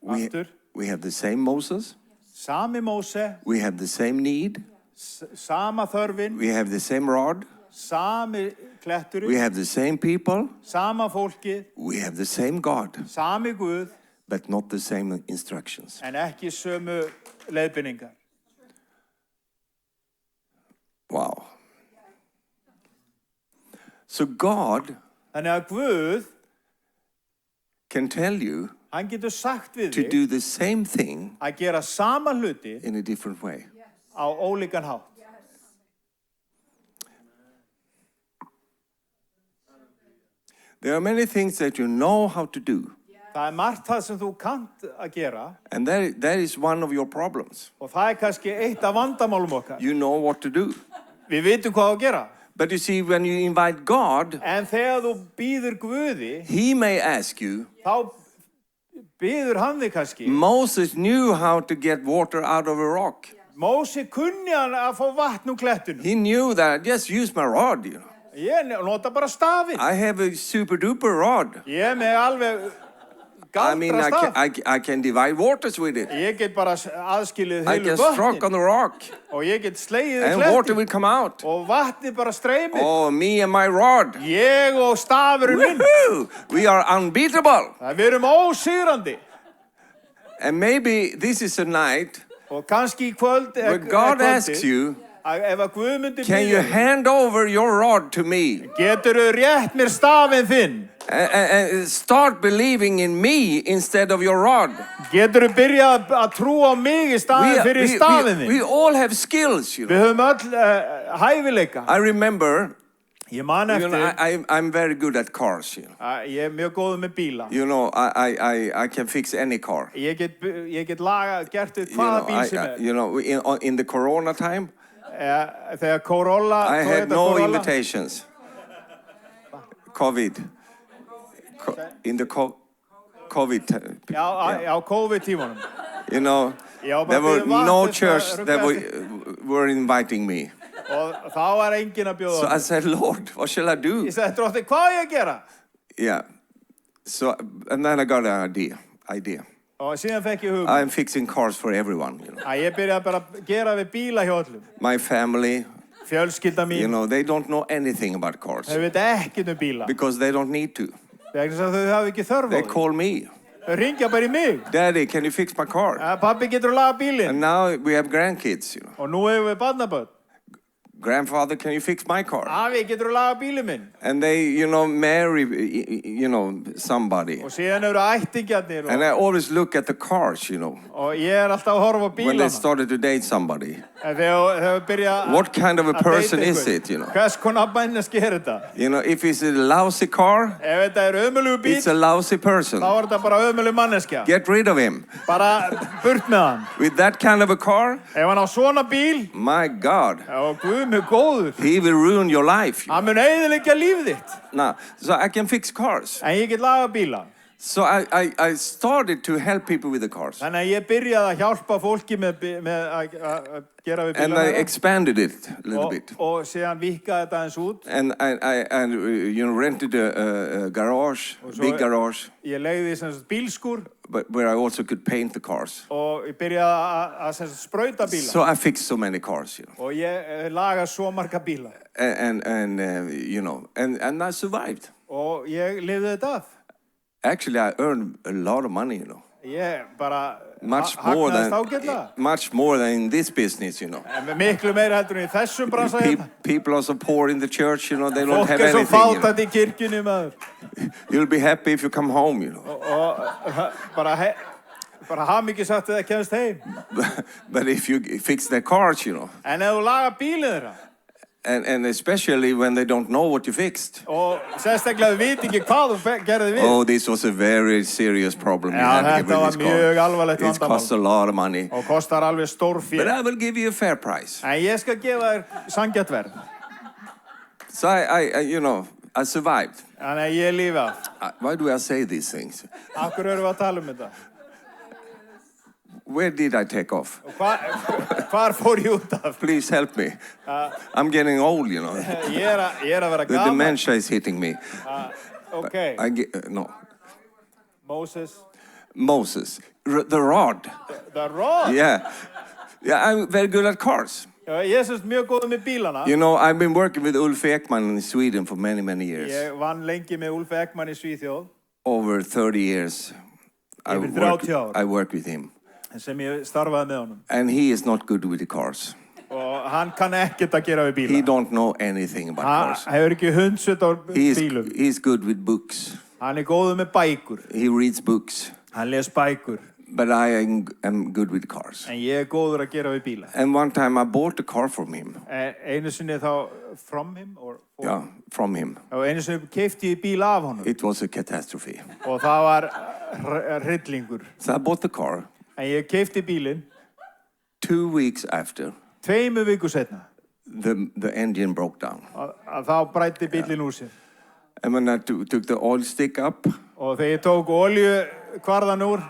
A: we have the same Moses.
B: Sami Móse.
A: We have the same need.
B: Sama þörfin.
A: We have the same rod.
B: Sami kletturinn.
A: We have the same people.
B: Sama fólkið.
A: We have the same God.
B: Sami Guð.
A: But not the same instructions.
B: En ekki sömu leiðbeiningar.
A: Wow. So God
B: Þannig að Guð
A: can tell you
B: hann getur sagt við
A: to
B: þig
A: do the same thing
B: að gera sama hluti
A: in a different way.
B: Á ólíkan hátt.
A: There are many things that you know how to do.
B: Það margt það sem þú kannt að gera.
A: And that is one of your problems.
B: Og það kannski eitt af vandamálum okkar.
A: You know what to do.
B: Við vitum hvað að gera.
A: But you see, when you invite God,
B: en þegar þú býður Guði,
A: he may ask you,
B: þá býður hann þig kannski.
A: Moses knew how to get water out of a rock.
B: Móse kunni hann að fá vatn úr klettunum.
A: He knew that, just use my rod, you know.
B: Ég nota bara stafinn.
A: I have a super duper rod.
B: Ég með alveg
A: I mean, I can divide waters with it.
B: Ég get bara aðskilið
A: I
B: heilu
A: can stroke on the rock.
B: Og ég get slegið
A: and water will come out.
B: Og vatnið bara streymir.
A: Oh, me and my rod.
B: Ég og stafurinn minn.
A: We are unbeatable.
B: Við erum ósigrandi.
A: And maybe this is a night
B: og kannski í kvöld
A: where God asks you, can you hand over your rod to me?
B: Geturðu rétt mér stafinn þinn?
A: And start believing in me instead of your rod.
B: Geturðu byrjað að trúa á mig í staðinn fyrir stafinn þinn?
A: We all have skills, you know.
B: Við höfum öll hæfileika.
A: I remember,
B: ég man eftir,
A: you know, I'm very good at cars, you know.
B: Ég mjög góður með bíla.
A: You know, I can fix any car.
B: Ég get gert hvaða bíl sem
A: You know, in the Corona time,
B: þegar Corolla,
A: I had no invitations. COVID. In the COVID time.
B: Já, COVID-tímanum.
A: You know, there were no church that were inviting me.
B: Og þá var enginn að bjóða.
A: So I said, Lord, what shall I do?
B: Ég sagði, Drottinn, hvað á ég að gera?
A: Yeah. So, and then I got an idea.
B: Og síðan fekk ég hugmynd.
A: I'm fixing cars for everyone, you know.
B: Ég byrjaði bara að gera við bíla hjá öllum.
A: My family,
B: fjölskylda mín,
A: you know, they don't know anything about cars.
B: Þau veit ekkert bíla.
A: Because they don't need to.
B: Vegna þess að þau hafa ekki þörf á því.
A: They call me.
B: Þau ringja bara í mig.
A: Daddy, can you fix my car?
B: Pappi, getur þú laga bílinn?
A: And now we have grandkids, you know.
B: Og nú hefur við barnabörn.
A: Grandfather, can you fix my car?
B: Afi, getur þú laga bílinn minn?
A: And they, you know, marry, you know, somebody.
B: Og síðan eru ættingjarnir.
A: And I always look at the cars, you know.
B: Og ég alltaf að horfa á bílana.
A: When they started to date somebody.
B: Þegar byrja
A: what kind of a person is it, you know?
B: Hvers konar manneskja þetta?
A: You know, if it's a lousy car,
B: ef þetta ömurlegur bíll,
A: it's a lousy person.
B: Þá þetta bara ömurleg manneskja.
A: Get rid of him.
B: Bara burt með hann.
A: With that kind of a car,
B: ef hann á svona bíl,
A: my God,
B: Guð minn góður,
A: he will ruin your life.
B: Hann mun eyðileggja lífið þitt.
A: Now, so I can fix cars.
B: En ég get laga bíla.
A: So I started to help people with the cars.
B: Þannig að ég byrjaði að hjálpa fólki með að gera við bílana.
A: And I expanded it a little bit.
B: Og síðan víkkaði þetta eins út.
A: And I you know, rented a garage, big garage.
B: Ég leigði sem sagt bílskúr.
A: But where I also could paint the cars.
B: Og ég byrjaði að sem sagt sprauta bíla.
A: So I fixed so many cars, you know.
B: Og ég laga svo marga bíla.
A: And you know, and I survived.
B: Og ég lifði þetta af.
A: Actually, I earned a lot of money, you know.
B: Ég bara
A: hagnaðist ágætlega. Much more than in this business, you know.
B: Miklu meira heldur en í þessum bransa hérna.
A: People are so poor in the church, you know, they don't have
B: anything.
A: Fólk
B: svo fátækt í kirkjunni, maður.
A: You'll be happy if you come home, you know.
B: Og bara hamingju sagt að það kemst heim.
A: But if you fix their cars, you know.
B: En ef þú lagar bílinn þeirra.
A: And especially when they don't know what you fixed.
B: Og sérstaklega veit ekki hvað þú gerði við.
A: Oh, this was a very serious problem.
B: Ja, þetta var mjög alvarlegt vandamál.
A: It costs a lot of money.
B: Og kostar alveg stórfé.
A: But I will give you a fair price.
B: En ég skal gefa þér sanngjarnt verð.
A: So I survived.
B: Þannig að ég lifi af.
A: Why do I say these things?
B: Af hverju erum við að tala þetta?
A: Where did I take off?
B: Hvar fór ég út af?
A: Please help me. I'm getting old,
B: Ég er að vera
A: The
B: gaman.
A: dementia is hitting me.
B: Okay.
A: No.
B: Moses.
A: The rod.
B: The rod?
A: Yeah, I'm very good at cars.
B: Ég er mjög góður með bílana.
A: I've been working with Ulf Ekman in Sweden for many, many years.
B: Ég vann lengi með Ulf Ekman í Svíþjóð.
A: Over 30 years. I work with him.
B: Sem ég starfaði með honum.
A: And he is not good with the cars.
B: Og hann kann ekkert að gera við bíla.
A: He don't know anything about cars.
B: Hann hefur ekki hundsvit á bílum.
A: He's good with books.
B: Hann góður með bækur.
A: He reads books.
B: Hann les bækur.
A: But I am good with cars.
B: En ég góður að gera við bíla.
A: And one time I bought a car from him.
B: Einu sinni þá from him or
A: Yeah, from him.
B: Og einu sinni keypti ég bíl af honum.
A: It was a catastrophe.
B: Og það var hryllingur.
A: So I bought the car.
B: En ég keypti bílinn.
A: 2 weeks after.
B: 2 vikur seinna.
A: The engine broke down.
B: Þá bræddi bílinn úr sér.
A: And when I took the oil stick up.
B: Og þegar ég tók olíukvarðan úr.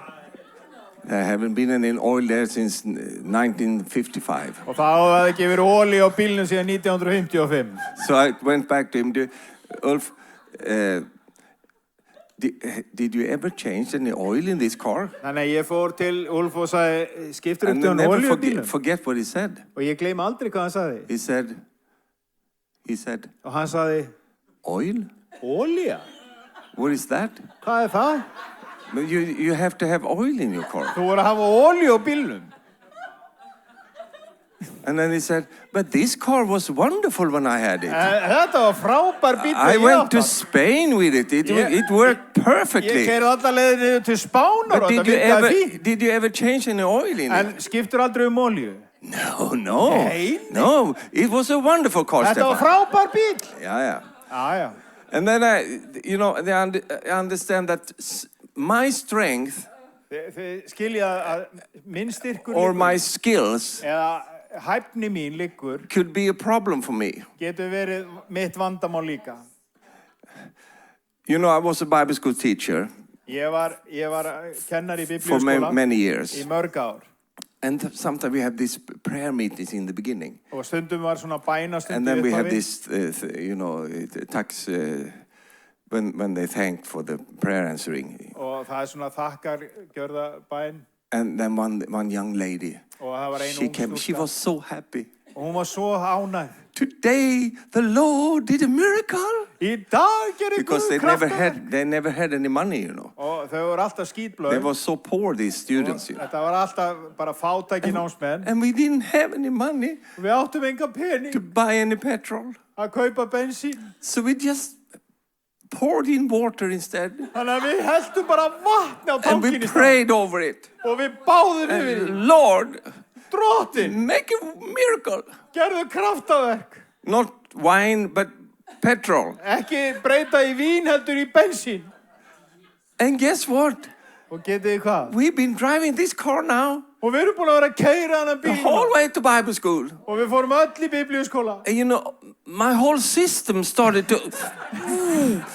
A: There haven't been any oil there since 1955.
B: Og þá hafði ekki verið olíu á bílnum síðan 1955.
A: So I went back to him. Ulf, did you ever change any oil in this car?
B: Þannig að ég fór til Ulf og sagði, skiptir
A: upp
B: til hann olíu á bílnum?
A: And forget what he said.
B: Og ég gleymi aldrei hvað hann sagði.
A: He said.
B: Og hann sagði.
A: Oil?
B: Olía?
A: What is that?
B: Hvað það?
A: But you have to have oil in your car.
B: Þú voru að hafa olíu á bílnum.
A: And then he said, but this car was wonderful when I had it.
B: Þetta var frábær bíll.
A: I went to Spain with it. It worked perfectly.
B: Ég keyrði alla leið niður til Spánar og
A: þetta virkaði fínt. Did you ever change any oil in it?
B: En skiptur aldrei olíu?
A: No.
B: Nei.
A: No, it was a wonderful car,
B: Stefan. Þetta var frábær bíll.
A: Yeah. And then I understand that my strength or my skills
B: hæfni mín liggur
A: could be a problem for me.
B: Getur verið mitt vandamál líka.
A: I was a Bible school teacher.
B: Ég var kennari í biblíuskóla
A: for many years.
B: Í mörg ár.
A: And sometimes we have these prayer meetings in the beginning.
B: Og stundum var svona bænastund.
A: And then we have this, tax when they thank for the prayer answering.
B: Og það svona þakkargjörða bæn.
A: And then one young lady, she came. She was so happy.
B: Og hún var svo ánægð.
A: Today the Lord did a miracle.
B: Í dag gerði Guð kraftaverk.
A: They never had any money,
B: Og þau voru alltaf skítblöð.
A: They were so poor, these students.
B: Þetta var alltaf bara fátækir námsmenn.
A: And we didn't have any money.
B: Við áttum engan pening.
A: To buy any petrol.
B: Að kaupa bensín.
A: So we just poured in water instead.
B: Þannig að við heldum bara vatni á tankinn.
A: And we prayed over it.
B: Og við báðum yfir.
A: Lord,
B: Drottinn,
A: make a miracle.
B: Gerðu kraftaverk.
A: Not wine, but petrol.
B: Ekki breyta í vín, heldur í bensín.
A: And guess what?
B: Og getið þið hvað?
A: We've been driving this car now.
B: Og við erum búin að vera að keyra hana bíl.
A: The whole way to Bible school.
B: Og við fórum öll í biblíuskóla.
A: And my whole system started to...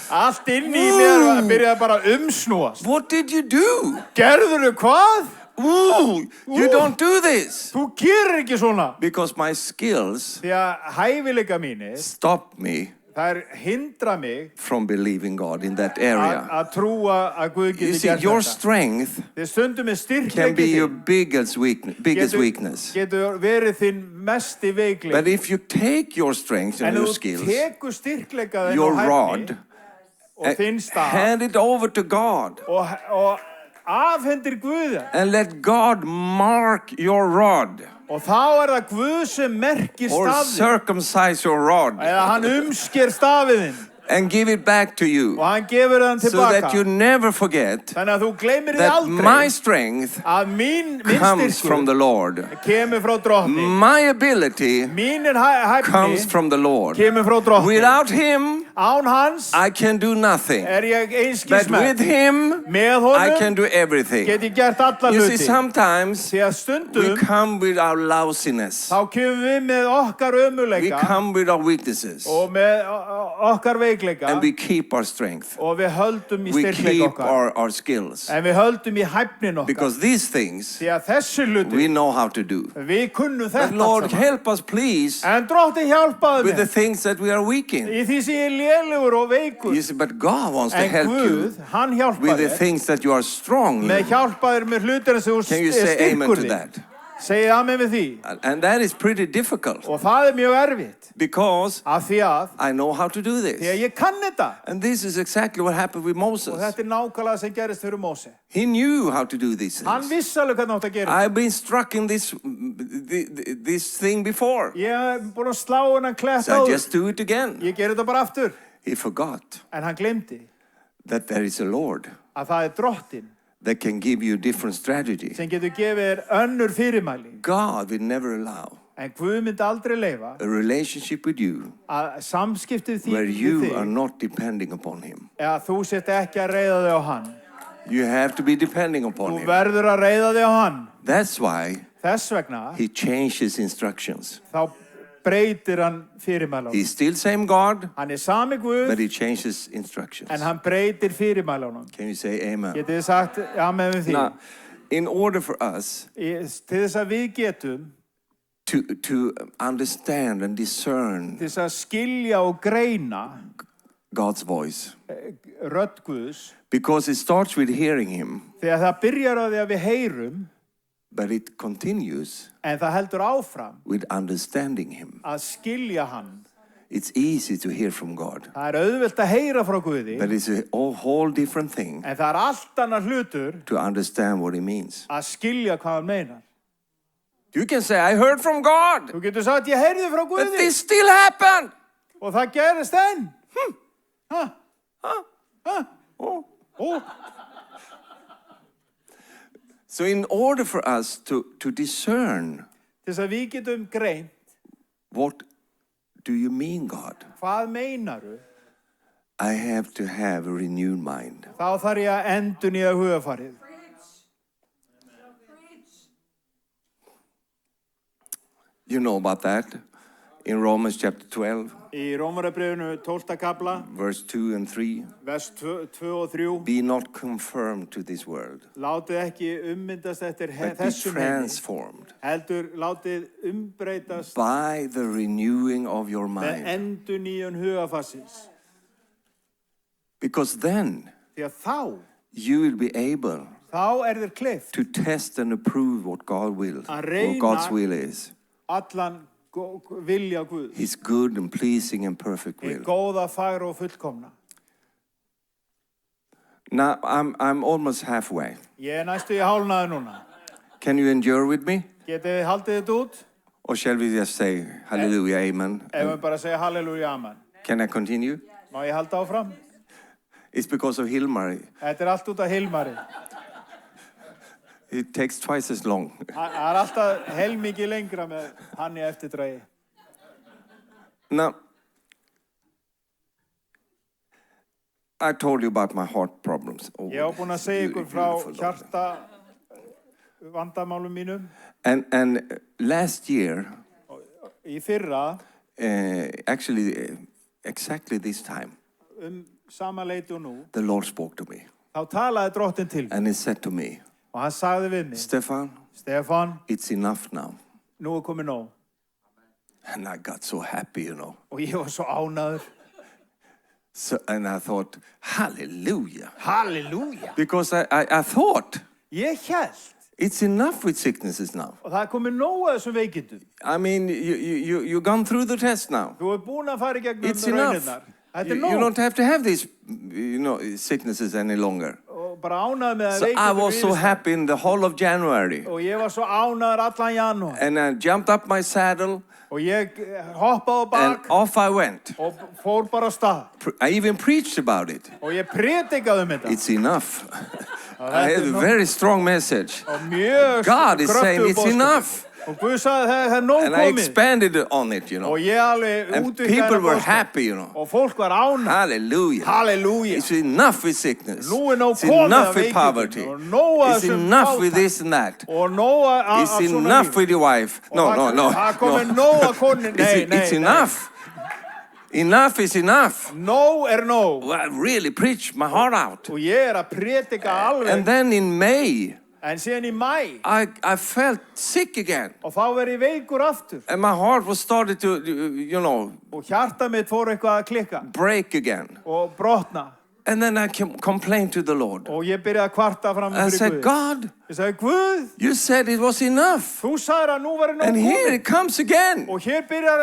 B: Allt inni í mér byrjaði bara umsnúast.
A: What did you do?
B: Gerðurðu hvað?
A: You don't do this.
B: Þú gerir ekki svona.
A: Because my skills
B: því að hæfileika mínir
A: stop me
B: þær hindra mig
A: from believing God in that area.
B: Að trúa að Guð geti gert þetta.
A: Your strength can be your biggest weakness.
B: Getur verið þinn mesti veikleiki.
A: But if you take your strength and your skills, your rod, hand it over to God.
B: Og afhendir Guði.
A: And let God mark your rod.
B: Og þá það Guð sem merkir stafinn.
A: Or circumcise your rod.
B: Eða hann umsker stafiðinn.
A: and give it back to you.
B: Og hann gefur hann
A: So
B: tilbaka.
A: that you never forget
B: Þannig að þú gleymir því
A: that
B: aldrei
A: my strength
B: að mín
A: comes from
B: styrkur
A: the Lord.
B: kemur frá drottni.
A: My ability
B: Mínir
A: comes
B: hæfni
A: from the Lord.
B: kemur frá drottni.
A: Without Him,
B: Án hans
A: I can do nothing.
B: ég
A: But
B: einskis með.
A: with Him,
B: Með
A: I
B: honum
A: can do everything.
B: get ég gert alla
A: You see,
B: hluti.
A: sometimes
B: Því að
A: we
B: stundum
A: come with our lousiness.
B: þá kemum við með okkar
A: We
B: ömuleika
A: come with our weaknesses.
B: og með okkar veikleika
A: And we keep our strength.
B: og við höldum í
A: We
B: styrkleika
A: keep
B: okkar.
A: our skills.
B: En við höldum í hæfnin okkar.
A: Because these things
B: Því að þessi hluti
A: we know how to do.
B: við kunnum
A: But
B: þetta
A: Lord,
B: allt saman.
A: help us please
B: En drottni hjálpaðu
A: with the
B: mér
A: things that we are weak in.
B: í því sem ég er lélugur og veikur.
A: You see, but God wants to
B: En
A: help you
B: Guð, hann
A: with
B: hjálpaði
A: the
B: þér
A: things that you are strong
B: með
A: in.
B: hjálpaðir með hlutir sem þú
A: Can you
B: er
A: say amen
B: styrkur
A: to
B: þig.
A: that?
B: Segið amen við því.
A: And that is pretty difficult
B: Og það mjög erfitt.
A: because
B: Af því að
A: I know how to do
B: því að
A: this.
B: ég kann þetta.
A: And this is exactly what happened with
B: Og
A: Moses.
B: þetta nákvæmlega sem gerist fyrir Móse.
A: He knew how to do these
B: Hann
A: things.
B: vissi alveg hvernig átt að gera þetta.
A: I've been struck in this thing before.
B: Ég hef búin að slá hennan klett
A: So I
B: áður.
A: just do it again.
B: Ég ger þetta bara aftur.
A: He forgot
B: En hann glemdi
A: that there is a Lord
B: að það er drottin
A: that can give you different strategy.
B: sem getur gefið þér önnur fyrirmæli.
A: God will never allow
B: En Guð myndi aldrei leyfa
A: a relationship with you
B: að samskiptið
A: where
B: þín
A: you
B: við
A: are
B: þig
A: not depending upon Him.
B: eða þú sért ekki að reyða þig á hann.
A: You have to be depending upon
B: Þú
A: Him.
B: verður að reyða þig á hann.
A: That's why
B: Þess vegna
A: He changes instructions.
B: þá breytir hann fyrirmælunum.
A: He's still same God,
B: Hann er sami Guð
A: but He changes instructions.
B: en hann breytir fyrirmælunum.
A: Can you say amen?
B: Getið þið sagt amen við því?
A: Now, in order for us
B: Til þess að við getum
A: to understand and discern
B: til þess að skilja og greina
A: God's voice,
B: rödd Guðs,
A: because it starts with hearing Him,
B: þegar það byrjar á því að við heyrum
A: but it continues
B: en það heldur áfram
A: with understanding Him.
B: að skilja hann.
A: It's easy to hear from God,
B: Það er auðvelt að heyra frá Guði
A: but it's a whole different thing
B: en það er allt annar hlutur
A: to understand what He means.
B: að skilja hvað hann meinar.
A: You can say, I heard from God,
B: Þú getur sagt ég heyrði frá
A: but
B: Guði
A: this still happened.
B: og það gerist enn.
A: Oh. So in order for us to discern,
B: Til þess að við getum greint
A: what do you mean, God?
B: hvað meinaru,
A: I have to have a renewed mind.
B: þá þarf ég að endurnýja hugarfarið.
A: You know about that in Romans chapter 12,
B: Í Rómarabréfinu 12. kapla,
A: verse 2 and 3.
B: vers 2 og 3.
A: Be not conformed to this world,
B: Látið ekki ummyndast eftir
A: but be
B: þessum heimi.
A: transformed
B: Heldur látið umbreytast
A: by the renewing of your
B: með
A: mind.
B: endurnýjun hugarfarsins.
A: Because then
B: Því að þá
A: you will be able
B: er þér kleift
A: to test and approve what God will,
B: Að
A: what
B: reyna-
A: God's will is.
B: allan vilja Guð.
A: His good and pleasing and perfect
B: Í
A: will.
B: góða, fagra og fullkomna.
A: Now, I'm almost halfway.
B: Ég er næstu í hálnaði núna.
A: Can you endure with me?
B: Getið þið haldið þetta út?
A: Or shall we just say hallelujah, amen?
B: Ef við bara segja halleluja, amen.
A: Can I continue?
B: Má ég halda áfram?
A: It's because of Hilmar.
B: Þetta er allt út af Hilmari.
A: It takes twice as long.
B: Það er alltaf heilmikið lengra með hann í eftirdragi.
A: Now, I told you about my heart problems. Oh,
B: Ég var búinn að segja ykkur frá
A: beautiful, Lord.
B: hjarta vandamálum mínum.
A: And last year,
B: Í fyrra,
A: actually exactly this time,
B: sama leiti og nú,
A: the Lord spoke to me.
B: þá talaði drottin til mig.
A: And He said to me,
B: Og hann sagði við mig,
A: Stefan,
B: Stefán,
A: it's enough now.
B: nú er komið nóg.
A: And I got so happy, you know.
B: Og ég var svo ánæður.
A: So, and I thought, hallelujah.
B: Halleluja!
A: Because I thought,
B: Ég hélt.
A: it's enough with sicknesses now.
B: Og það er komið nóg að þessum veikindum.
A: I mean, you've gone through the test now.
B: Þú er búinn að fara í gegnum
A: It's enough.
B: raunirnar. Þetta er
A: You
B: nóg.
A: don't have to have these, sicknesses any longer.
B: Og bara ánægður með að
A: So I
B: veikindin
A: was so happy in the whole of January.
B: Og ég var svo ánægður allan janúar.
A: And I jumped up my saddle.
B: Og ég hoppaði á bak.
A: And off I went.
B: Og fór bara á stað.
A: I even preached about it.
B: Og ég predikaði þetta.
A: It's enough. I had a very strong message.
B: Og mjög
A: God is saying it's enough.
B: Og Guð sagði það nóg komið.
A: And I expanded on it, you know.
B: Og ég alveg
A: and
B: útvíkkaði
A: people were happy, you know.
B: Og fólk var ánægð.
A: Hallelujah.
B: Hallelujah.
A: It's enough with sickness.
B: Nú nóg
A: it's enough with poverty. It's enough with this and that.
B: Og nóg
A: it's enough with your wife. No. It's enough. Enough is enough.
B: Nóg nóg.
A: Well, I really preached my heart out.
B: Og ég að predika alveg.
A: And then in May,
B: en síðan í mæ,
A: I felt sick again.
B: Og þá verið ég veikur aftur.
A: And my heart was started to, you know,
B: og hjarta mitt fór eitthvað að klikka.
A: Break again.
B: Og brotna.
A: And then I complained to the Lord.
B: Og ég byrjaði að kvarta fram fyrir Guð.
A: I said, God,
B: ég sagði, Guð,
A: you said it was enough.
B: Þú sagðir að nú væri nóg komið.
A: And here it comes again.
B: Og hér byrjar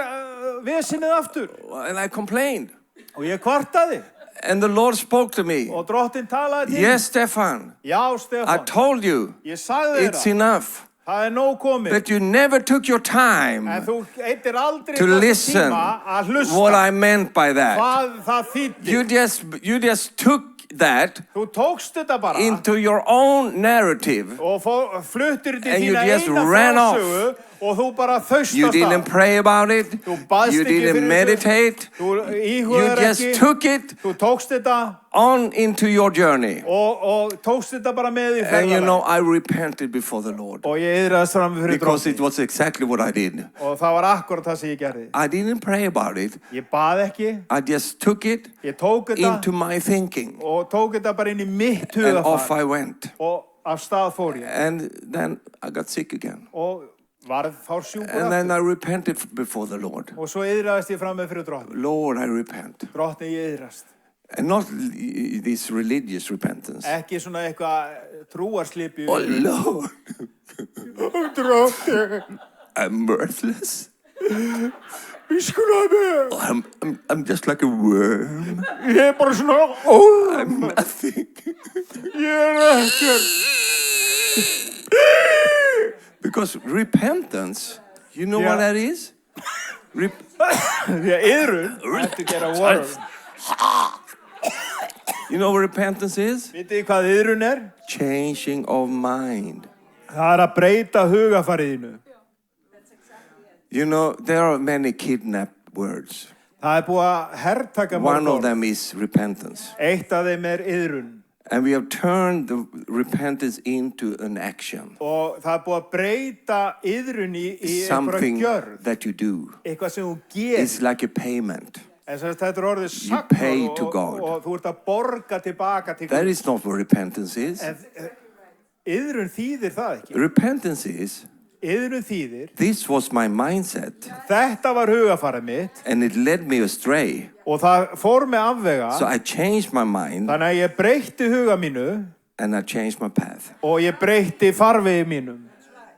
B: vesenið aftur.
A: And I complained.
B: Og ég kvartaði.
A: And the Lord spoke to me.
B: Og drottinn talaði til.
A: Yes, Stefan.
B: Já, Stefan.
A: I told you.
B: Ég sagði
A: it's enough.
B: Það nóg komið.
A: But you never took your time
B: en þú eittir aldrei
A: to listen
B: tíma að hlusta.
A: What I meant by that.
B: Hvað það þýddi.
A: You just took that
B: þú tókst þetta bara
A: into your own narrative.
B: Og fluttir þetta
A: í
B: þína eina frásögu. Og þú bara þaust
A: you didn't pray about it. You didn't meditate. You just took it on into your journey.
B: Og tókst þetta bara með í ferðalagi.
A: And you know, I repented before the Lord.
B: Og ég iðraðist fram fyrir
A: Because it was exactly what I did.
B: Og það var akkurat það sem ég gerði.
A: I didn't pray about it.
B: Ég bað ekki.
A: I just took it into my thinking.
B: Og tók þetta bara inn í mitt hugafar.
A: And off I went.
B: Og af stað fór ég.
A: And then I got sick again.
B: Og varð fársjúkur aftur.
A: And then I repented before the Lord.
B: Og svo iðraðist ég fram með fyrir drottni.
A: Lord, I repent.
B: Drottni, ég iðrast.
A: And not this religious repentance.
B: Ekki svona eitthvað trúarslipi.
A: Oh Lord.
B: Drottni.
A: I'm worthless.
B: I'm
A: just like a worm.
B: Ég bara svona.
A: I'm nothing.
B: Ég ekkert.
A: Because repentance, you know what that is?
B: Iðrun. I have to get a word.
A: You know what repentance is?
B: Vitið hvað iðrun
A: Changing of mind.
B: Það að breyta hugafariðinu.
A: You know, there are many kidnapped words.
B: Það búið að hertaka mörg orð.
A: One of them is repentance.
B: Eitt af þeim iðrun.
A: And we have turned the repentance into an action.
B: Og það búið að breyta iðrun í einhverja gjörð.
A: Something that you do.
B: Eitthvað sem þú gerir.
A: It's like a payment.
B: En þetta orðið
A: you pay to God.
B: Og þú ert að borga tilbaka til Guð.
A: That is not what repentance is.
B: Iðrun þýðir það ekki.
A: Repentance is.
B: Iðrun þýðir.
A: This was my mindset.
B: Þetta var hugafarið mitt.
A: And it led me astray.
B: Og það fór mig afvega.
A: So I changed my mind.
B: Þannig að ég breytti huga mínu.
A: And I changed my path.
B: Og ég breytti farvegi mínum.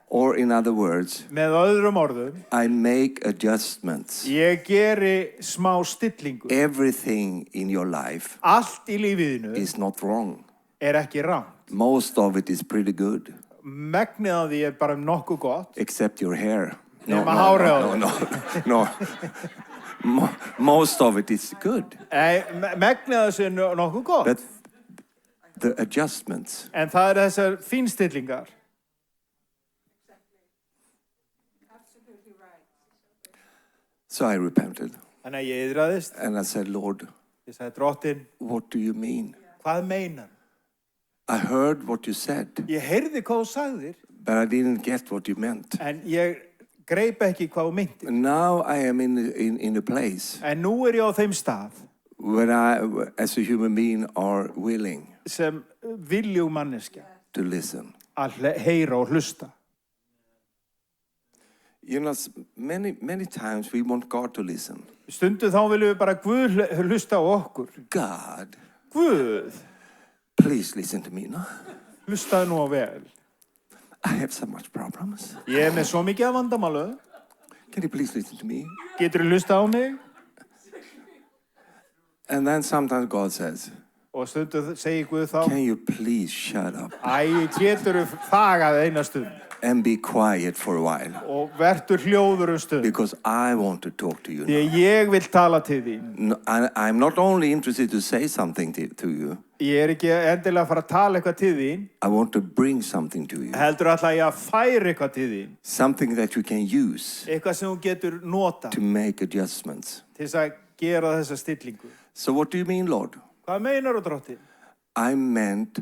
A: Or in other words.
B: Með öðrum orðum.
A: I make adjustments.
B: Ég geri smá stillingu.
A: Everything in your life.
B: Allt í lífiðinu.
A: Is not wrong.
B: Ekki rangt.
A: Most of it is pretty good.
B: Megnið af því bara nokkuð gott.
A: Except your hair.
B: No.
A: Most of it is good.
B: Megnið af þessu nokkuð gott.
A: But the adjustments.
B: En það þessar fínstillingar.
A: So I repented.
B: Þannig að ég iðraðist.
A: And I said, Lord.
B: Ég sagði, Drottinn.
A: What do you mean?
B: Hvað meinar?
A: I heard what you said.
B: Ég heyrði hvað þú sagðir.
A: But I didn't get what you meant.
B: En ég greip ekki hvað þú meintir.
A: Now I am in a place.
B: En nú ég á þeim stað.
A: When I, as a human being, are willing.
B: Sem viljug manneskja.
A: To listen.
B: Að heyra og hlusta.
A: You know, many times we want God to listen.
B: Stundu þá viljum við bara Guð hlusta á okkur.
A: God.
B: Guð.
A: Please listen to me, no?
B: Hlustaðu nú á vel.
A: I have so much problems.
B: Ég með svo mikið af vandamálu.
A: Can you please listen to me?
B: Geturðu hlusta á mig?
A: And then sometimes God says.
B: Og stundum segir Guð þá,
A: can you please shut up
B: geturðu þagað eina stund
A: and be quiet for a while?
B: og vertu hljóður stund.
A: Because I want to talk to you
B: Því
A: now.
B: ég vil tala til þín.
A: No, I'm not only interested to say something to you,
B: Ég ekki endilega að fara að tala eitthvað til þín,
A: I want to bring something to you.
B: heldur ætla ég að færa eitthvað til þín.
A: Something that you can use
B: Eitthvað sem þú getur nota
A: to make adjustments.
B: til þess að gera þessa stillingu.
A: So what do you mean, Lord?
B: Hvað meinar þú, Drottinn?
A: I meant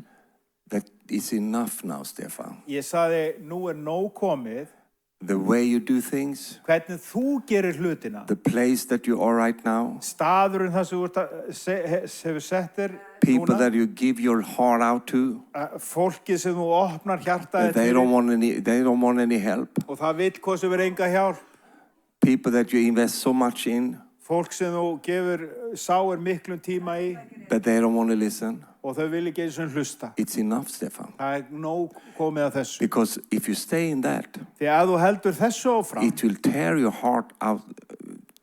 A: that it's enough now, Stefan.
B: Ég sagði, nú nóg komið,
A: The way you do things,
B: hvernig þú gerir hlutina.
A: the place that you are right now,
B: Staðurinn þar sem þú hefur sett þér
A: people
B: núna.
A: that you give your heart out to,
B: Fólkið sem þú opnar hjartaðið
A: they
B: til
A: don't want any help.
B: og það vill hvað sem er enga hjálp.
A: People that you invest so much in,
B: Fólk sem þú gefur sáir miklum tíma í
A: but they don't want to listen.
B: og þau vil ekki eins og hlusta.
A: It's enough, Stefan.
B: Það nóg komið að þessu.
A: Because if you stay in that,
B: Því að þú heldur þessu áfram,
A: it will tear your heart out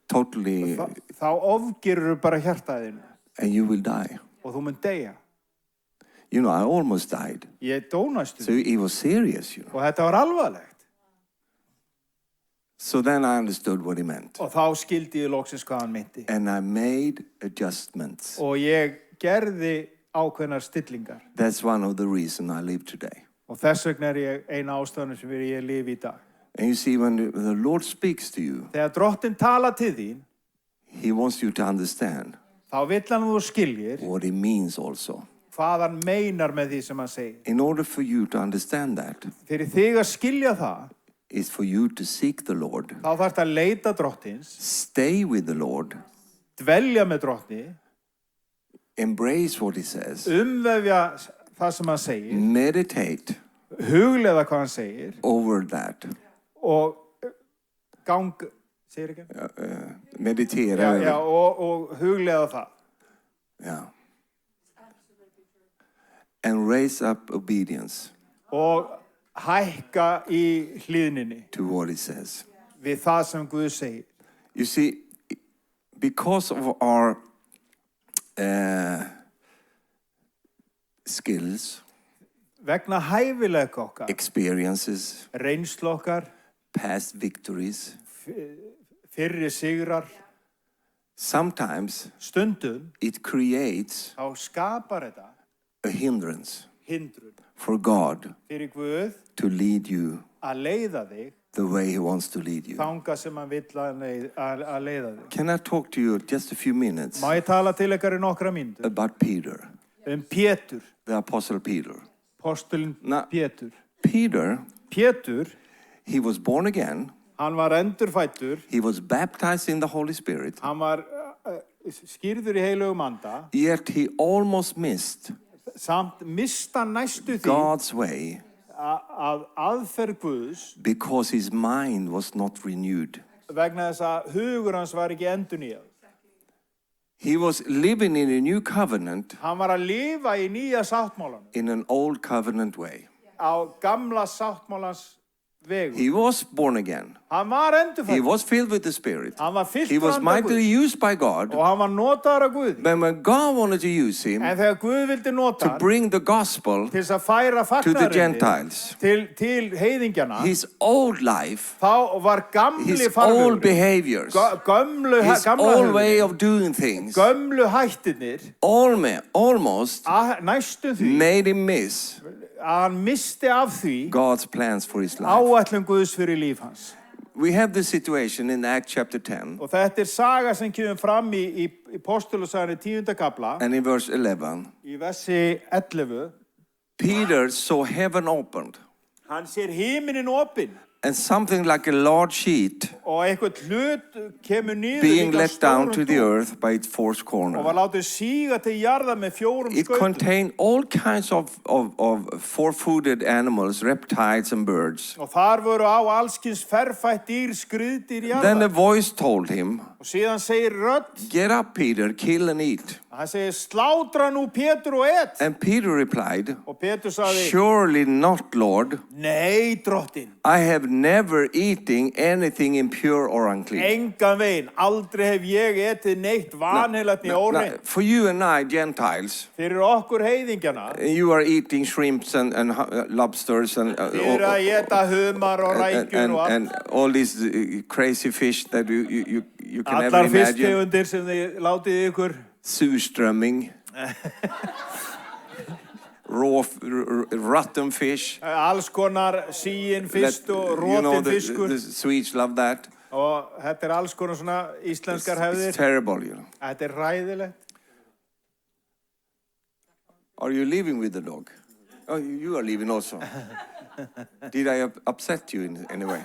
A: totally
B: þá ofgerur bara hjartaðinu
A: and you will die.
B: og þú mun deyja.
A: You know, I almost died.
B: Ég dónastu
A: So it was serious, you know.
B: og þetta var alvarlegt.
A: So then I understood what he meant.
B: Og þá skildi ég loksins hvað hann meinti.
A: And I made adjustments.
B: Og ég gerði ákveðnar stillingar.
A: That's one of the reasons I live today.
B: Og þess vegna ég eina ástæðan sem ég lifi í dag.
A: And you see, when the Lord speaks to you,
B: Þegar Drottinn tala til þín,
A: he wants you to understand
B: þá vill hann að þú skiljir
A: what he means also.
B: hvað hann meinar með því sem hann segir.
A: In order for you to understand that,
B: Fyrir þig að skilja það,
A: is for you to seek the Lord,
B: þá þarf það að leita Drottins,
A: stay with the Lord,
B: dvelja með Drottni,
A: embrace what he says,
B: umvefja það sem hann segir,
A: meditate
B: hugleiða hvað hann segir
A: over that.
B: og segir ekki?
A: Meditera.
B: Já, og hugleiða það.
A: Yeah. And raise up obedience
B: Og hækka í hlýðninni
A: to what he says.
B: við það sem Guð segir.
A: You see, because of our skills,
B: Vegna hæfileika okkar,
A: experiences,
B: reynslu okkar,
A: past victories,
B: fyrri sigrar,
A: sometimes
B: stundum,
A: it creates
B: þá skapar þetta
A: a hindrance
B: hindrun
A: for God
B: fyrir Guð
A: to lead you
B: að leiða þig
A: the way he wants to lead you.
B: þangað sem hann vill að leiða þig.
A: Can I talk to you just a few minutes
B: Má ég tala til ykkar í nokkra mínútur
A: about Peter,
B: Pétur,
A: the Apostle Peter?
B: postulinn
A: Na-
B: Pétur.
A: Peter, he was born again.
B: Hann var endurfæddur,
A: He was baptized in the Holy Spirit.
B: hann var skýrður í heilugum anda,
A: Yet he almost missed
B: samt mista næstu því
A: God's way
B: að aðferð Guðs
A: because his mind was not renewed.
B: vegna þess að hugur hans var ekki endurnýjað.
A: He was living in a new covenant
B: Hann var að lifa í nýja sáttmálanum,
A: in an old covenant way.
B: á gamla sáttmálans vegu.
A: He was born again.
B: Hann var
A: He
B: endurfæddur,
A: was filled with the Spirit.
B: hann var fyllt
A: He was
B: anda
A: mightily
B: Guðs
A: used by God.
B: og hann var notaður af Guði.
A: But when God wanted to use him
B: En þegar Guð vildi nota
A: to
B: hann
A: bring the gospel
B: til þess að færa
A: to the
B: fagnaðarerindið
A: Gentiles,
B: til heiðingjana,
A: his old life,
B: þá var gamli
A: his old
B: farvegurinn,
A: behaviors, his
B: gamla
A: old way
B: hegðunin,
A: of doing things,
B: gömlu hættirnir,
A: almost
B: næstum því
A: made him miss
B: að hann misti af því
A: God's plans for his life.
B: áætlun Guðs fyrir líf hans.
A: We have this situation in Acts chapter 10
B: Og þetta saga sem kemur fram í Postulasögunni 10. kapla,
A: and in verse 11.
B: í versi 11.
A: Peter saw heaven opened
B: Hann sér himinin opinn
A: and something like a large sheet
B: og eitthvað hlut kemur niður
A: being
B: líka
A: let down
B: stórum
A: to the
B: dúk
A: earth by its four
B: og var
A: corners.
B: látið síga til jarðar með 4
A: It
B: skautum.
A: contained all kinds of four-footed animals, reptiles and birds.
B: Og þar voru á allskins ferfætt dýr, skriðdýr
A: Then a
B: jarðar.
A: voice told him,
B: Og síðan segir rödd.
A: Get up, Peter, kill and eat.
B: Hann segir, slátra nú Pétur og et.
A: And Peter replied,
B: Og Pétur sagði,
A: surely not, Lord.
B: nei, drottin.
A: I have never eaten anything impure or unclean.
B: Engan veginn, aldrei hef ég etið neitt vanheilagt né óreint.
A: For you and I, Gentiles,
B: Fyrir okkur heiðingjana.
A: you are eating shrimps and lobsters and
B: Fyrir að eta humar og rækjur og allt.
A: and all these crazy fish that you can never
B: Allar
A: imagine.
B: fisktegundir sem þið látið ykkur.
A: Surströmming. Raw, rotten fish.
B: Alls konar síin fisk og rótin fiskur.
A: The Swedes love that.
B: Og þetta alls konar svona íslenskar hefðir.
A: It's terrible, you know.
B: Þetta ræðilegt.
A: Are you living with the dog? Oh, you are leaving also. Did I upset you in any way?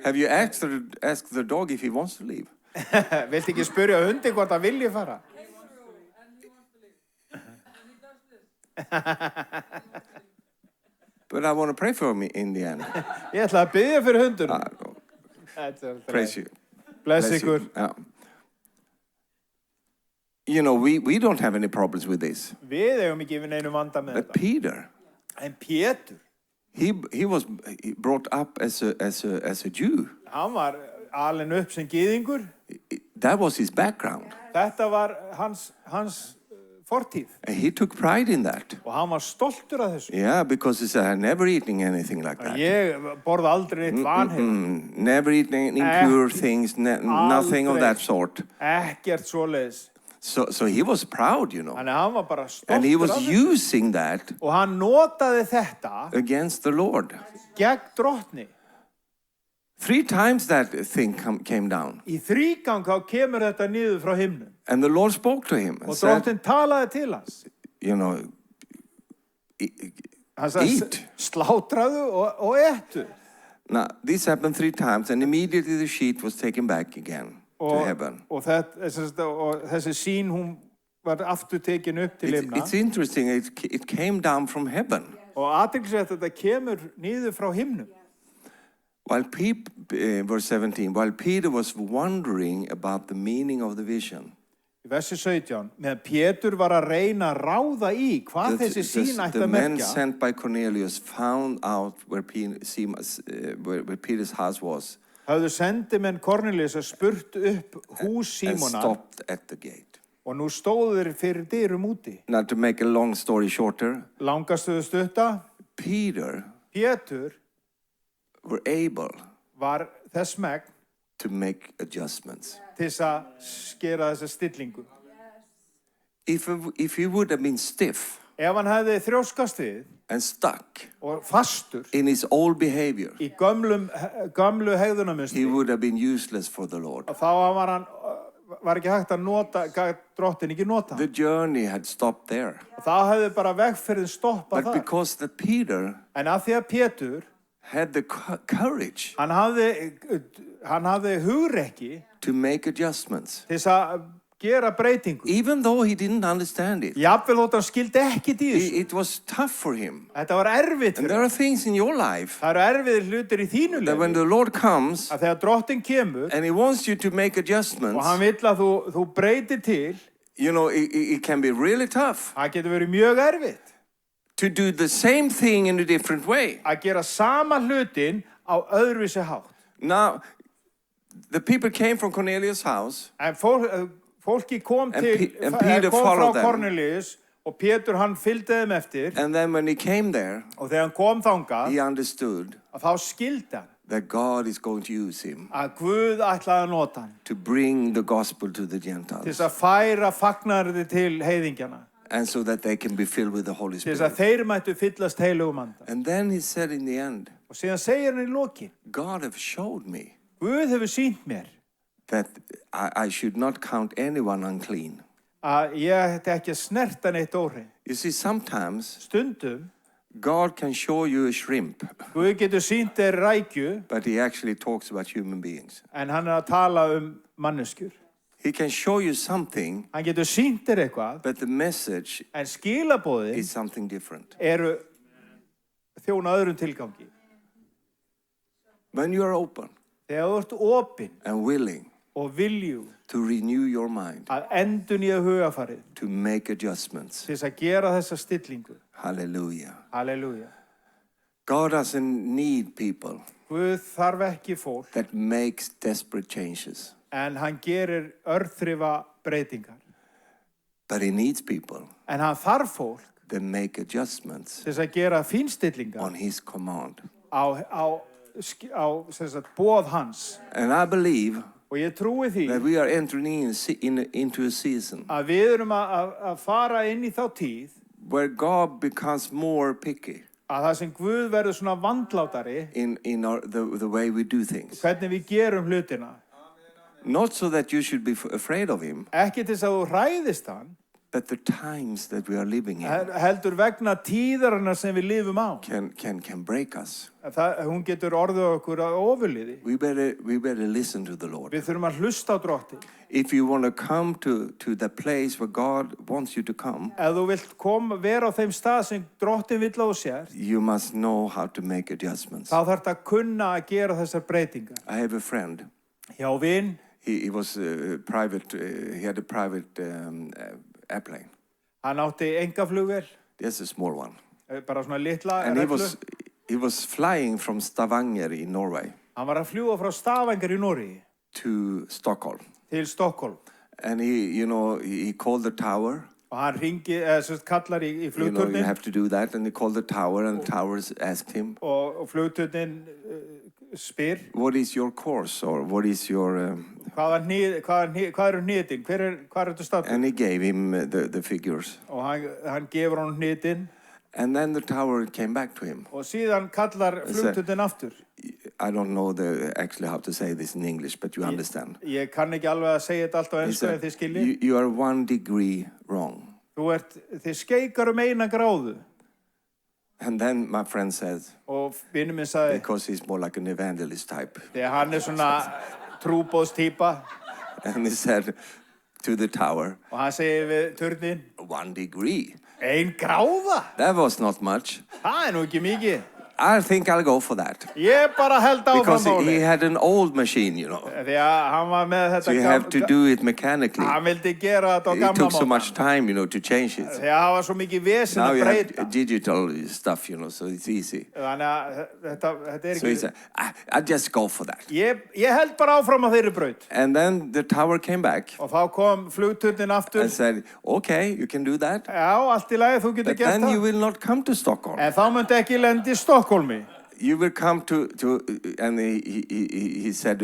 A: Have you asked the dog if he wants to leave?
B: Viltu ekki spyrja hundi hvort hann vilji fara?
A: But I want to pray for him in the end.
B: Ég ætla að biðja fyrir hundunum.
A: Praise you.
B: Bless ykkur.
A: You know, we don't have any problems with this.
B: Við eigum ekki við neinu vanda með
A: But
B: þetta.
A: Peter,
B: En Pétur,
A: he was brought up as a Jew.
B: hann var alinn upp sem gyðingur.
A: That was his background.
B: Þetta var hans fortíð.
A: And he took pride in that.
B: Og hann var stoltur af þessu.
A: Yeah, because he said, I never eating anything like that.
B: Ég borða aldrei neitt vanheilagt.
A: Never eating impure things, nothing of that sort.
B: Ekkert svoleiðis.
A: So he was proud, you know.
B: Þannig að hann var bara
A: And he
B: stoltur
A: was
B: af þessu.
A: using that
B: Og hann notaði þetta
A: against the Lord.
B: gegn drottni.
A: 3 times that thing came down.
B: Í þrígang þá kemur þetta niður frá himnum.
A: And the Lord spoke to him and
B: Og
A: said,
B: drottin talaði til hans.
A: you know,
B: Hann sagði,
A: eat.
B: slátraðu og ettu.
A: Now, this happened 3 times, and immediately the sheet was taken back again to heaven.
B: Og þessi sín, hún var aftur tekin upp til himna.
A: It's interesting, it came down from heaven.
B: Og athyglisvert að þetta kemur niður frá himnum.
A: Verse 17, while Peter was wondering about the meaning of the vision,
B: Í versi 17, meðan Pétur var að reyna að ráða í hvað þessi sín ætti
A: the
B: að
A: men
B: merkja,
A: sent by Cornelius found out where Peter's house was
B: höfðu sendimenn Kornelíusar spurt upp hús
A: and
B: Símonar
A: stopped at the gate.
B: og nú stóðu þeir fyrir dyrum úti.
A: Now, to make a long story shorter,
B: Langastuðu stutta,
A: Peter
B: Pétur
A: were able
B: var þess megn
A: to make adjustments.
B: til þess að skera þessa stillingu.
A: If he would have been stiff
B: Ef hann hefði þrjóskast við
A: and stuck
B: og fastur
A: in his old behavior,
B: í gömlu hegðunarmynstri,
A: he would have been useless for the Lord.
B: þá var ekki hægt að nota, drottin ekki nota.
A: The journey had stopped there.
B: Og þá hefði bara vegferðin stoppað
A: But
B: þar.
A: because that Peter
B: En af því að Pétur,
A: had the courage
B: hann hafði hugrekki
A: to make adjustments,
B: til þess að gera breytingu.
A: even though he didn't understand it.
B: Jafnvel þótt hann skildi ekkert í þessu.
A: It was tough for him.
B: Þetta var erfitt
A: And
B: fyrir
A: there are things in your life
B: Það eru erfiðir hlutir í þínu
A: that when
B: lífi.
A: the Lord comes
B: Að þegar drottin kemur
A: and he wants you to make
B: og
A: adjustments,
B: hann vill að þú breytir til,
A: you know, it can be really tough
B: það getur verið mjög erfitt.
A: to do the same thing in a different way.
B: Að gera sama hlutin á öðruvísi hátt.
A: Now, the people came from Cornelius' house,
B: En fólki kom
A: And
B: frá
A: Peter followed them.
B: Cornelius og Pétur hann fylgdi þeim eftir
A: and then when he came there,
B: og þegar hann kom þangað
A: he understood
B: að þá skildi hann
A: that God is going to use him
B: að Guð ætlaði að nota hann
A: to bring the gospel to the
B: til
A: Gentiles,
B: þess að færa fagnarði til heiðingjana,
A: and so that they can be filled with the Holy
B: til þess að
A: Spirit.
B: þeir mættu fyllast heilugum anda.
A: And then he said in the end,
B: Og síðan segir hann í lokin,
A: God have showed me
B: Guð hefur sýnt mér
A: that I should not count anyone unclean.
B: að ég ætti ekki að snerta neitt óhreint.
A: You see, sometimes
B: Stundum,
A: God can show you a shrimp,
B: Guð getur sýnt þér rækju,
A: but he actually talks about human beings.
B: en hann að tala manneskjur.
A: He can show you something,
B: Hann getur sýnt þér eitthvað,
A: but the message
B: en skilabóðin
A: is something different.
B: eru þjóna öðrum tilgangi.
A: When you are open,
B: Þegar þú ert opinn
A: and willing
B: og viljug
A: to renew your mind,
B: að endurnýja hugarfarið
A: to make adjustments.
B: til þess að gera þessa stillingu.
A: Hallelujah.
B: Halleluja.
A: God doesn't need people
B: Guð þarf ekki fólk,
A: that makes desperate changes,
B: en hann gerir örþrifa breytingar.
A: but he needs people
B: En hann þarf fólk
A: that make adjustments
B: til þess að gera fínstillingar
A: on his command.
B: á sem sagt, boð hans.
A: And I believe
B: Og ég trúi því
A: that we are entering into a season
B: að við erum að fara inn í þá tíð
A: where God becomes more picky
B: að það sem Guð verður svona vandlátari
A: in the way we do things.
B: hvernig við gerum hlutina.
A: Not so that you should be afraid of him,
B: Ekki til þess að þú hræðist hann,
A: but the times that we are living in
B: heldur vegna tíðarinnar sem við lifum á.
A: can break us.
B: Hún getur orðið okkur að ofurliði.
A: We better listen to the Lord.
B: Við þurfum að hlusta á Drottin.
A: If you want to come to the place where God wants you to come,
B: Ef þú vilt vera á þeim stað sem Drottin vill að þú sért,
A: you must know how to make adjustments.
B: þá þarftu að kunna að gera þessar breytingar.
A: I have a friend.
B: Hjá vin,
A: He was private. He had a private airplane.
B: hann átti engaflugvél,
A: Just a small one.
B: bara svona litla
A: And
B: reglu.
A: he was flying from Stavanger in Norway
B: Hann var að fljúga frá Stavanger í Noregi
A: to Stockholm.
B: til Stockholm.
A: And he called the tower.
B: Og hann kallar í
A: You
B: flugturnin
A: have to do that. And he called the tower, and the towers asked him,
B: og flugturnin spyr,
A: what is your course, or what is your...
B: hvað eru hnitin, hvað ertu stattur?
A: And he gave him the figures.
B: Og hann gefur hann hnitin
A: And then the tower came back to him.
B: og síðan kallar flugturnin aftur.
A: I don't know actually how to say this in English, but you understand.
B: Ég kann ekki alveg að segja þetta allt á
A: He
B: ensku
A: said,
B: en þið skiljið.
A: you are 1 degree wrong.
B: Þið skeikar 1 gráðu.
A: And then my friend said,
B: Og vinur minn sagði,
A: because he's more like an evangelist type.
B: þegar hann svona trúboðstýpa,
A: And he said to the tower,
B: og hann segir við turnin,
A: 1 degree.
B: 1 gráða?
A: That was not much.
B: Það nú ekki mikið.
A: I think I'll go for that.
B: Ég bara held áfram
A: Because he
B: máli.
A: had an old machine, you know.
B: Því að hann var með þetta
A: So you have to do it mechanically.
B: Hann vildi gera þetta á
A: It
B: gamla
A: took so
B: máta.
A: much time, to change it.
B: Því að það var svo mikið vesen
A: Now
B: að
A: you
B: breyta.
A: have digital stuff, so it's easy.
B: Þannig að þetta
A: So he
B: ekki...
A: said, I'll just go for that.
B: Ég held bara áfram á þeirri braut.
A: And then the tower came back
B: Og þá kom flugturnin aftur.
A: and said, okay, you can do that.
B: Já, allt í lagi, þú getur
A: But
B: gert
A: then you
B: það.
A: will not come to Stockholm.
B: En þá myndi ekki lendi í Stokkólmi.
A: You will come to and he said,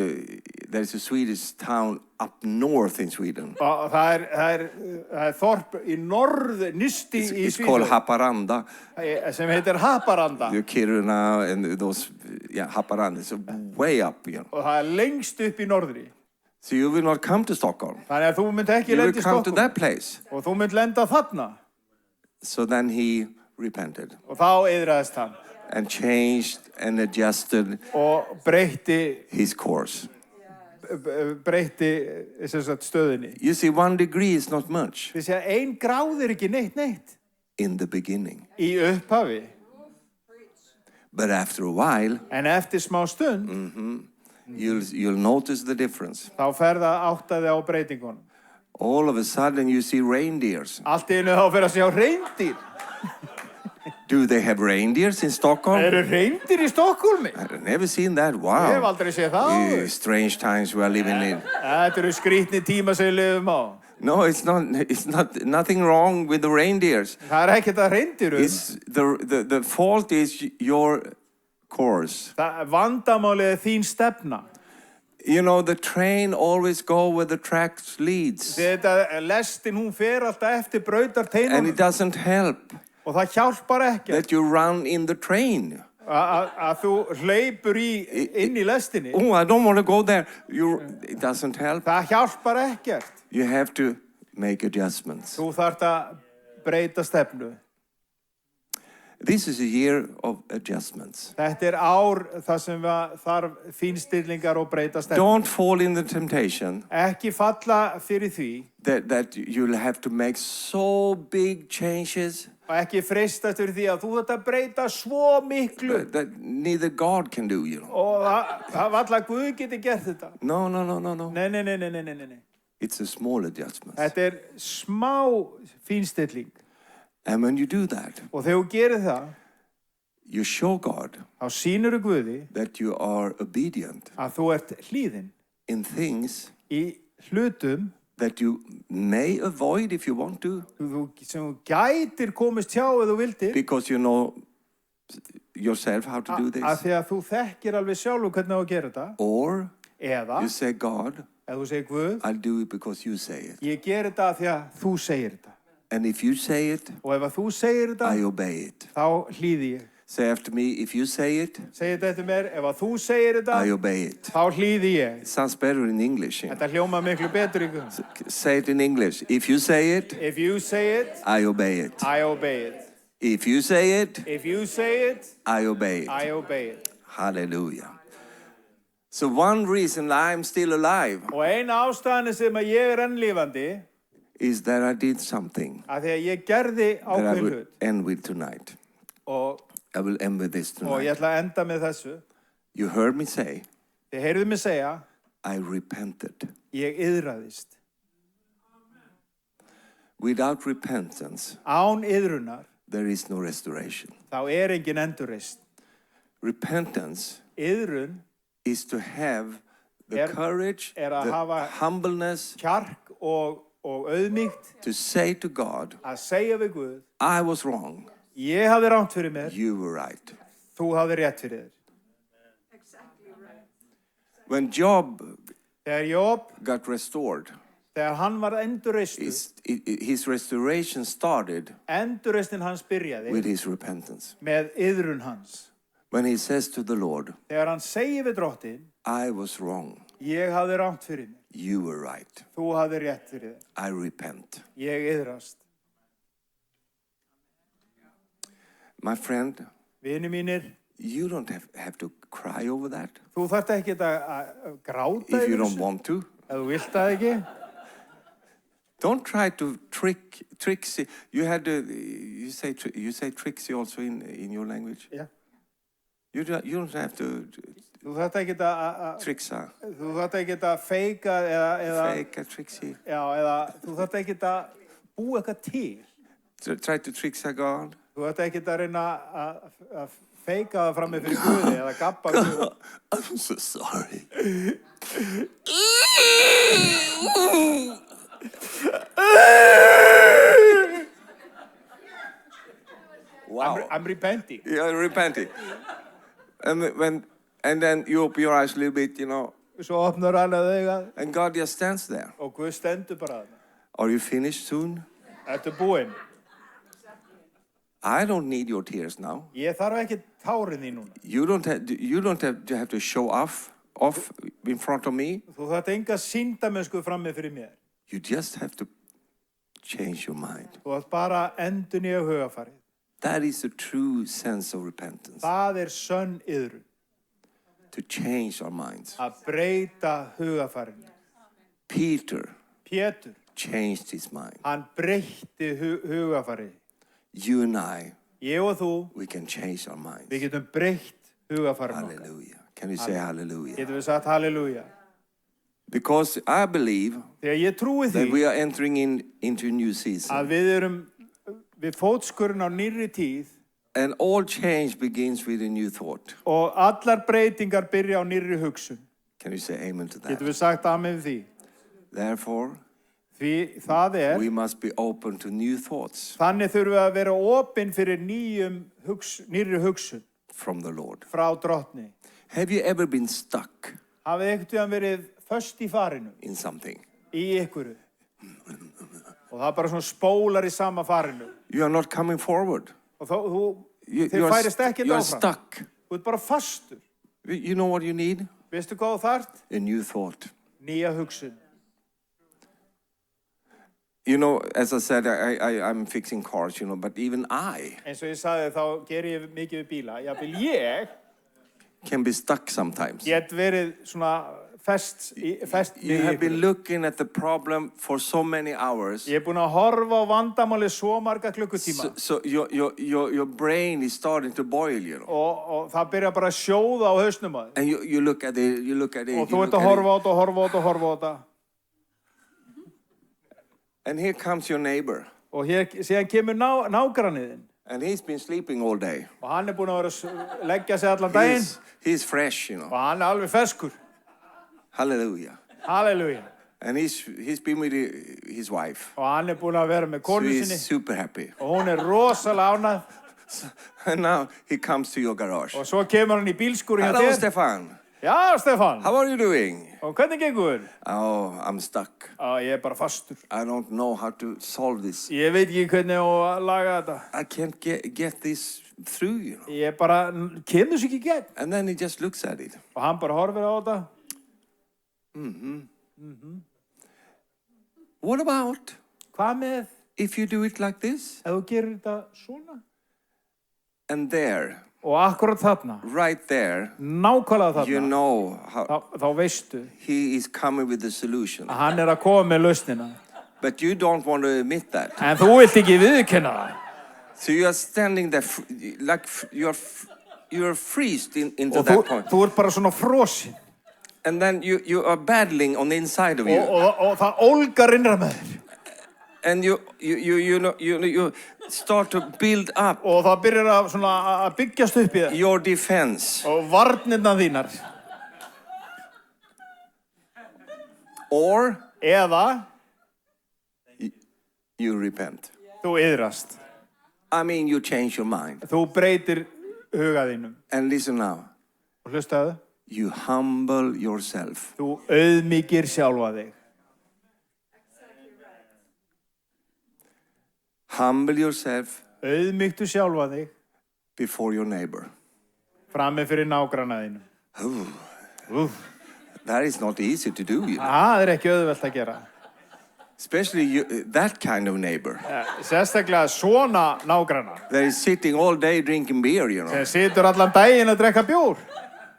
A: there's a Swedish town up north in Sweden.
B: Og það er þorp í nisti í
A: It's called
B: Svíþjóð
A: Haparanda.
B: sem heitir Haparanda.
A: The Kiruna and those, Haparanda, so way up,
B: Og það er lengst upp í norðri.
A: So you will not come to Stockholm.
B: Þannig að þú myndi ekki
A: You will
B: lendi í
A: come to
B: Stokkólmi.
A: that place.
B: Og þú myndi lenda þarna.
A: So then he repented
B: Og þá yðraðist hann.
A: and changed and adjusted
B: Og breytti
A: his course.
B: stöðinni.
A: You see, 1 degree is not much
B: Þið segja, 1 gráð er ekki neitt.
A: in the beginning.
B: Í upphafi.
A: But after a while,
B: En eftir smá stund,
A: you'll notice the difference.
B: þá ferða áttaði á breytingunum.
A: All of a sudden, you see reindeers.
B: Allt í einu þá fer að sjá reyndir.
A: Do they have reindeers in Stockholm?
B: Eru reyndir í Stokkólmi?
A: I've never seen that.
B: Ég hef
A: Wow.
B: aldrei séð það áður.
A: Strange times we are living in.
B: Þetta eru skrýtni tíma sem við lifum á.
A: No, it's not nothing wrong with the reindeers.
B: Það er ekkert að reyndirum.
A: It's the fault is your course.
B: Vandamálið er þín stefna.
A: The train always go where the track leads.
B: Þetta lestin hún fer alltaf eftir
A: And
B: brautarteinunum.
A: it doesn't help
B: Og það hjálpar ekki
A: that you run in the train.
B: að þú hleypur inn í lestinni.
A: Oh, I don't want to go there. It doesn't help.
B: Það hjálpar ekkert.
A: You have to make adjustments.
B: Þú þarft að breyta stefnu.
A: This is a year of adjustments.
B: Þetta ár þar sem þarf fínstillingar og breyta stefnu.
A: Don't fall in the temptation
B: Ekki falla fyrir því
A: that you'll have to make so big changes
B: Og ekki freistast fyrir því að þú þarft að breyta svo miklu.
A: That neither God can do, you know.
B: Og það varla Guð geti gert þetta.
A: No.
B: Nei.
A: It's a small adjustment.
B: Þetta smá fínstilling.
A: And when you do that,
B: Og þegar þú gerir það,
A: you show God
B: þá sýnir þú Guði
A: that you are obedient
B: að þú ert hlýðinn
A: in things
B: í hlutum
A: that you may avoid if you want to,
B: sem þú gætir komist hjá ef þú vildir.
A: because you know yourself how to do this.
B: Af því að þú þekkir alveg sjálfur hvernig þú gerir þetta.
A: Or
B: Eða,
A: you say, God,
B: ef þú segir Guð,
A: I'll do it because you say it.
B: ég gerir þetta af því að þú segir þetta.
A: And if you say it,
B: Og ef að þú segir þetta,
A: I obey it.
B: þá hlýði ég.
A: Say after me, if you say it,
B: Segir þetta eftir mér, ef að þú segir þetta,
A: I obey it.
B: þá hlýði ég.
A: It sounds better in English. You know?
B: Þetta hljóma miklu betur í Guð.
A: Say it in English. If you say it,
B: If you say it,
A: I obey it.
B: I obey it.
A: If you say it,
B: If you say it,
A: I obey it.
B: I obey it.
A: Hallelujah. So one reason I'm still alive
B: Og eina ástæðan sem að ég enn lifandi,
A: is that I did something
B: að því að ég gerði
A: that I
B: ákveðin
A: will
B: hlut.
A: end with tonight.
B: Og
A: I will end with this
B: ég
A: tonight.
B: ætla að enda með þessu.
A: You heard me say,
B: Þið heyrðu mig segja,
A: I repented.
B: ég iðraðist.
A: Without repentance,
B: Án iðrunar,
A: there is no restoration.
B: þá engin endurreisn.
A: Repentance
B: Iðrun
A: is to have the courage,
B: að
A: the
B: hafa
A: humbleness
B: kjark og auðmýkt
A: to say to God,
B: að segja við Guð,
A: I was wrong.
B: ég hafði rangt fyrir mér,
A: You were right.
B: þú hafði rétt fyrir þér.
A: When Job
B: Þegar Job,
A: got restored,
B: þegar hann var endurreistur,
A: his restoration started
B: endurreisnin hans byrjaði
A: with his repentance.
B: með iðrun hans.
A: When he says to the Lord,
B: Þegar hann segir við drottin,
A: I was wrong.
B: ég hafði rangt fyrir mér,
A: You were right.
B: þú hafði rétt fyrir þér.
A: I repent.
B: Ég iðrast.
A: My friend,
B: Vini mínir,
A: you don't have to cry over that
B: þú þarft ekki að gráta
A: if you
B: yfir
A: don't
B: þessu,
A: want to.
B: ef þú vilt það ekki.
A: Don't try to trick Trixie. You had you say Trixie also in your language.
B: Yeah.
A: You don't have to
B: Þú þarft ekki að
A: tricksa.
B: þú þarft ekki að feika eða
A: Fake a Trixie.
B: já, eða þú þarft ekki að búa eitthvað til.
A: Try to tricksa God.
B: Þú þarft ekki að reyna að feika það frammi fyrir Guði eða gabba við Guði.
A: I'm so sorry. Wow.
B: I'm repenting.
A: You're repenting. And then you open your eyes a little bit, you know,
B: Svo opnar hann að auga
A: and God just stands there.
B: og Guð stendur bara þarna.
A: Are you finished soon?
B: Ertu búinn?
A: I don't need your tears now.
B: Ég þarf ekki tárin þín núna.
A: You don't have to show off in front of me.
B: Þú þarft enga sýndamennsku frammi fyrir mér.
A: You just have to change your mind.
B: Þú þarft bara endurnýja hugarfarið.
A: That is the true sense of repentance.
B: Það sönn iðrun.
A: To change our minds.
B: Að breyta hugarfarinu.
A: Peter
B: Pétur,
A: changed his mind.
B: hann breytti hugarfarið.
A: You and I,
B: Ég og þú,
A: we can change our minds.
B: við getum breytt hugarfarinu okkar.
A: Hallelujah. Can you say hallelujah?
B: Getum við sagt halleluja.
A: Because I believe
B: Þegar ég trúi því
A: that we are entering into a new season.
B: að við við fótskurinn á nýrri tíð
A: And all change begins with a new thought.
B: og allar breytingar byrja á nýrri hugsun.
A: Can you say amen to that?
B: Getum við sagt amen við því.
A: Therefore,
B: Því það
A: we must be open to new thoughts
B: þannig þurfum við að vera opin fyrir nýrri hugsun
A: from the Lord.
B: frá drottni.
A: Have you ever been stuck
B: Hafið einhvern tíðan verið föst í farinu,
A: in something?
B: í einhverju. Og það bara svona spólar í sama farinu.
A: You are not coming forward.
B: Og þið
A: You
B: færist ekkert
A: are
B: áfram.
A: stuck.
B: Þú ert bara fastur.
A: You know what you need?
B: Veistu hvað þú þarft?
A: A new thought.
B: Nýja hugsun.
A: You know, as I said, I'm fixing cars, you know, but even I
B: Eins og ég sagði þá ger ég mikið við bíla. Jafnvel ég
A: can be stuck sometimes.
B: get verið svona fest
A: You have been looking at the problem for so many hours.
B: Ég búin að horfa á vandamálið svo marga klukkutíma.
A: So your brain is starting to boil, you know.
B: Og það byrjar bara að sjóða á hausnum á þér.
A: And you look at it, you look at it.
B: Og þú ert að horfa á þetta.
A: And here comes your neighbor.
B: Og síðan kemur nágranniðinn.
A: And he's been sleeping all day.
B: Og hann búin að vera að leggja sig allan daginn.
A: He's fresh, you know.
B: Og hann alveg ferskur.
A: Hallelujah.
B: Hallelujah.
A: And he's been with his wife.
B: Og hann búin að vera með konu sinni.
A: So he's super happy.
B: Og hún rosalega ánægð.
A: And now he comes to your garage.
B: Og svo kemur hann í bílskúrinn hjá þér.
A: Hello, Stefan.
B: Já, Stefan.
A: How are you doing?
B: Og hvernig gengur?
A: Oh, I'm stuck.
B: Ég bara fastur.
A: I don't know how to solve this.
B: Ég veit ekki hvernig að laga þetta.
A: I can't get this through, you know.
B: Ég bara kemur sig ekki í gegn.
A: And then he just looks at it.
B: Og hann bara horfir á þetta.
A: What about
B: Hvað með
A: if you do it like this?
B: ef þú gerir þetta svona?
A: And there,
B: Og akkurat þarna,
A: right there,
B: nákvæmlega þarna,
A: you know how
B: þá veistu
A: he is coming with the solution.
B: að hann að koma með lausnina.
A: But you don't want to admit that.
B: En þú vilt ekki viðurkenna það.
A: So you are standing there like you're freezed into
B: Og
A: that point.
B: þú ert bara svona frosinn.
A: And then you are battling on the inside of you.
B: Og það ólgar innra með þér.
A: And you start to build up
B: Og það byrjar að byggjast upp í það.
A: your defense.
B: Og varnirnar þínar.
A: Or
B: Eða
A: you repent.
B: þú iðrast.
A: I mean, you change your mind.
B: Þú breytir huga þínum.
A: And listen now.
B: Og hlustaðu.
A: You humble yourself.
B: Þú auðmýkir sjálfa þig.
A: Humble yourself
B: Auðmýktu sjálfa þig
A: before your neighbor.
B: frammi fyrir nágranna þínum.
A: That is not easy to do, you know.
B: Það ekki auðvelt að gera.
A: Especially that kind of neighbor.
B: Sérstaklega svona nágranna.
A: That is sitting all day drinking beer, you know.
B: Sem situr allan daginn að drekka bjór.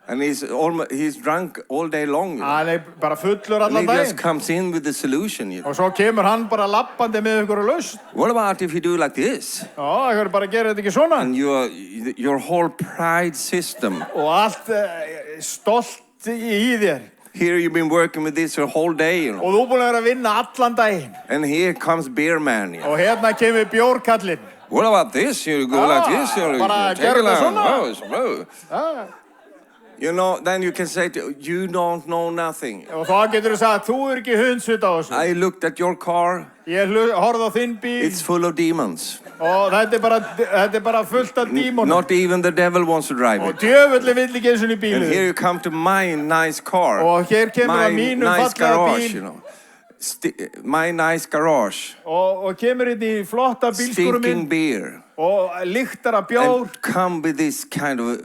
A: And he's drunk all day long, you know.
B: Hann bara fullur allan
A: And he just
B: daginn.
A: comes in with the solution, you know.
B: Og svo kemur hann bara lappandi með ykkur lausn.
A: What about if you do like this?
B: Já, ykkur bara gerir þetta ekki svona.
A: And your whole pride system.
B: Og allt stolt í þér.
A: Here you've been working with this your whole day, you know.
B: Og þú búin að vera að vinna allan daginn.
A: And here comes beer man, you know.
B: Og hérna kemur bjórkallinn.
A: What about this? You go like this, you know.
B: Bara
A: Take it
B: gerðu
A: out.
B: svona.
A: Oh. You know, then you can say, you don't know nothing.
B: Og þá getur þú sagt, þú ekki hundsvit á þessu.
A: I looked at your car.
B: Ég horfði á þinn bíl.
A: It's full of demons.
B: Og þetta bara fullt af dímonum.
A: Not even the devil wants to drive
B: Og
A: it.
B: djöfulli vill ekki eins og í
A: And
B: bílið.
A: here you come to my nice car.
B: Og hér kemur
A: my
B: að mínum
A: nice
B: fallega
A: garage,
B: bíl.
A: you know. My nice garage.
B: Og kemur inn í flotta bílskúrum
A: Stinking
B: minn.
A: beer.
B: Og lyktar af bjór.
A: And come with this kind of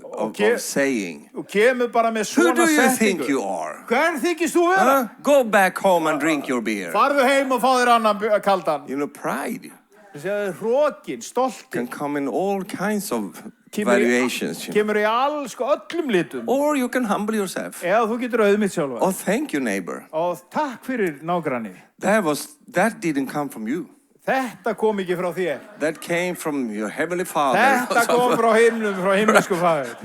A: saying.
B: Og kemur bara með
A: Who
B: svona
A: do you
B: setningu.
A: think you are?
B: Hvern þykist þú vera?
A: Go back home and drink your beer.
B: Farðu heim og fá þér annan kaldan.
A: You know, pride
B: Hrókin, stolti.
A: can come in all kinds of variations. You know.
B: Kemur í öllum litum.
A: Or you can humble yourself.
B: Eða þú getur auðmýkt sjálfa.
A: Oh, thank you, neighbor.
B: Og takk fyrir nágranni.
A: That didn't come from you.
B: Þetta kom ekki frá þér.
A: That came from your heavenly Father.
B: Þetta kom frá himnesku faðir.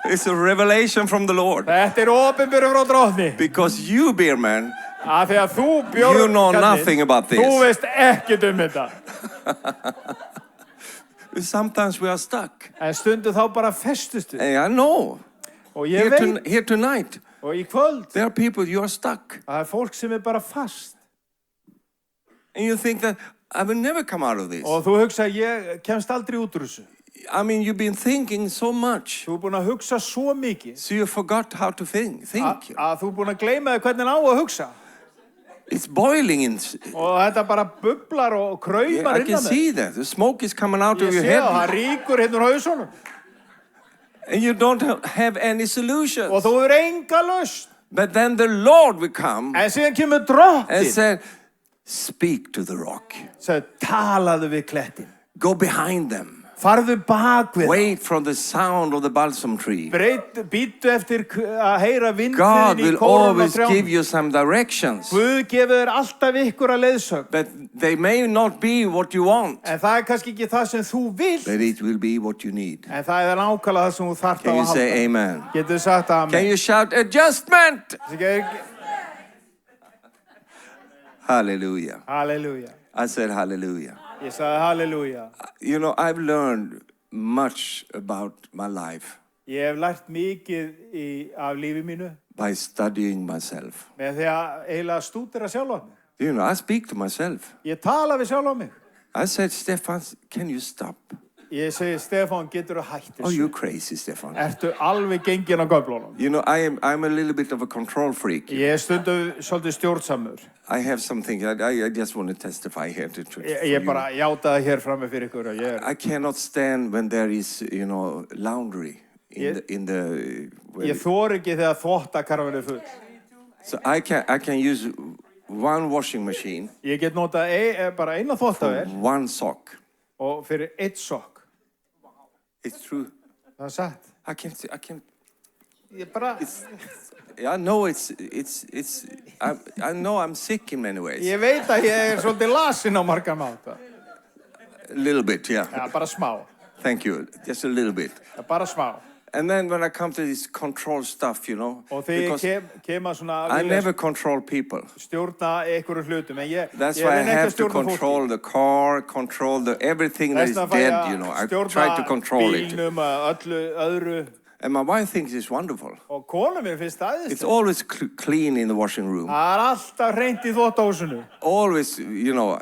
A: It's a revelation from the Lord.
B: Þetta opinberun frá Drottni.
A: Because you, beer man,
B: Af því að þú
A: you know nothing about this.
B: Þú veist ekkert þetta.
A: Sometimes we are stuck.
B: En stundu þá bara festust við.
A: Hey, I know.
B: Og ég veit.
A: Here tonight,
B: Og í kvöld.
A: there are people, you are stuck.
B: Það fólk sem bara fast.
A: And you think that, I will never come out of this.
B: Og þú hugsa, ég kemst aldrei út úr þessu.
A: I mean, you've been thinking so much.
B: Þú búin að hugsa svo mikið.
A: So you forgot how to think.
B: Að þú búin að gleyma þig hvernig á að hugsa.
A: It's boiling in.
B: Og þetta bara bublar og kraumar
A: I can see that. The smoke is coming out of your head.
B: Ég sé það ríkur hérna úr hausunum.
A: And you don't have any solutions.
B: Og þú hefur enga lausn.
A: But then the Lord will come
B: En síðan kemur Drottinn.
A: and say, speak to the rock.
B: Talaðu við klettin.
A: Go behind them.
B: Farðu bak við.
A: Wait for the sound of the balsam tree.
B: Býttu eftir að heyra
A: God
B: vindinn í
A: will
B: kórnum
A: always
B: og
A: give
B: trjánum.
A: you some directions.
B: Guð gefur þér alltaf ykkur að leiðsögn.
A: But they may not be what you want.
B: En það kannski ekki það sem þú vilt.
A: But it will be what you need.
B: En það nákvæmlega það sem þú þarft á
A: Can
B: að
A: you
B: halda.
A: say amen?
B: Getur þú sagt amen?
A: Can you shout adjustment? Hallelujah.
B: Halleluja.
A: I said hallelujah.
B: Ég sagði halleluja.
A: You know, I've learned much about my life
B: Ég hef lært mikið af lífi mínu
A: by studying myself.
B: með því að eiginlega stúdera sjálfa mig.
A: You know, I speak to myself.
B: Ég tala við sjálfa mig.
A: I said, Stefan, can you stop?
B: Ég segi, Stefán, getur þú hætt
A: Oh,
B: þessu?
A: you're crazy, Stefan.
B: Ertu alveg gengin á göflunum?
A: You know, I'm a little bit of a control freak.
B: Ég er stundum svolítið stjórnsamur.
A: I have something, I just want to testify here to
B: Ég bara játa það hér frammi fyrir ykkur og
A: I cannot stand when there is, you know, laundry in the
B: Ég þor ekki þegar þvottakarfan er full.
A: So I can use one washing machine
B: Ég get notað bara eina
A: for
B: þvottavél
A: one sock.
B: og fyrir eitt sokk.
A: It's true.
B: Það er satt.
A: I can.
B: Ég bara...
A: I know I know I'm sick in many ways.
B: Ég veit að ég er svolítið lasin á margar máta.
A: A little bit, yeah.
B: Já, bara smá.
A: Thank you. Just a little bit.
B: Já, bara smá.
A: And then when I come to this control stuff, you know,
B: Og þegar ég kem að svona
A: I never control people.
B: stjórna einhverju hlutum, en ég
A: That's
B: ég
A: why I
B: reyni ekki
A: have
B: að
A: to
B: stjórna
A: control
B: fólki.
A: the car, control everything that is
B: Þess vegna fæ ég
A: dead, you know. I
B: að
A: try to control
B: stjórna
A: it.
B: bílnum að öllu öðru.
A: And my wife thinks it's wonderful.
B: Og konu mér finnst það
A: It's
B: æðislegt.
A: always clean in the washing room.
B: Það er alltaf hreint í þvottahúsinu.
A: Always, you know,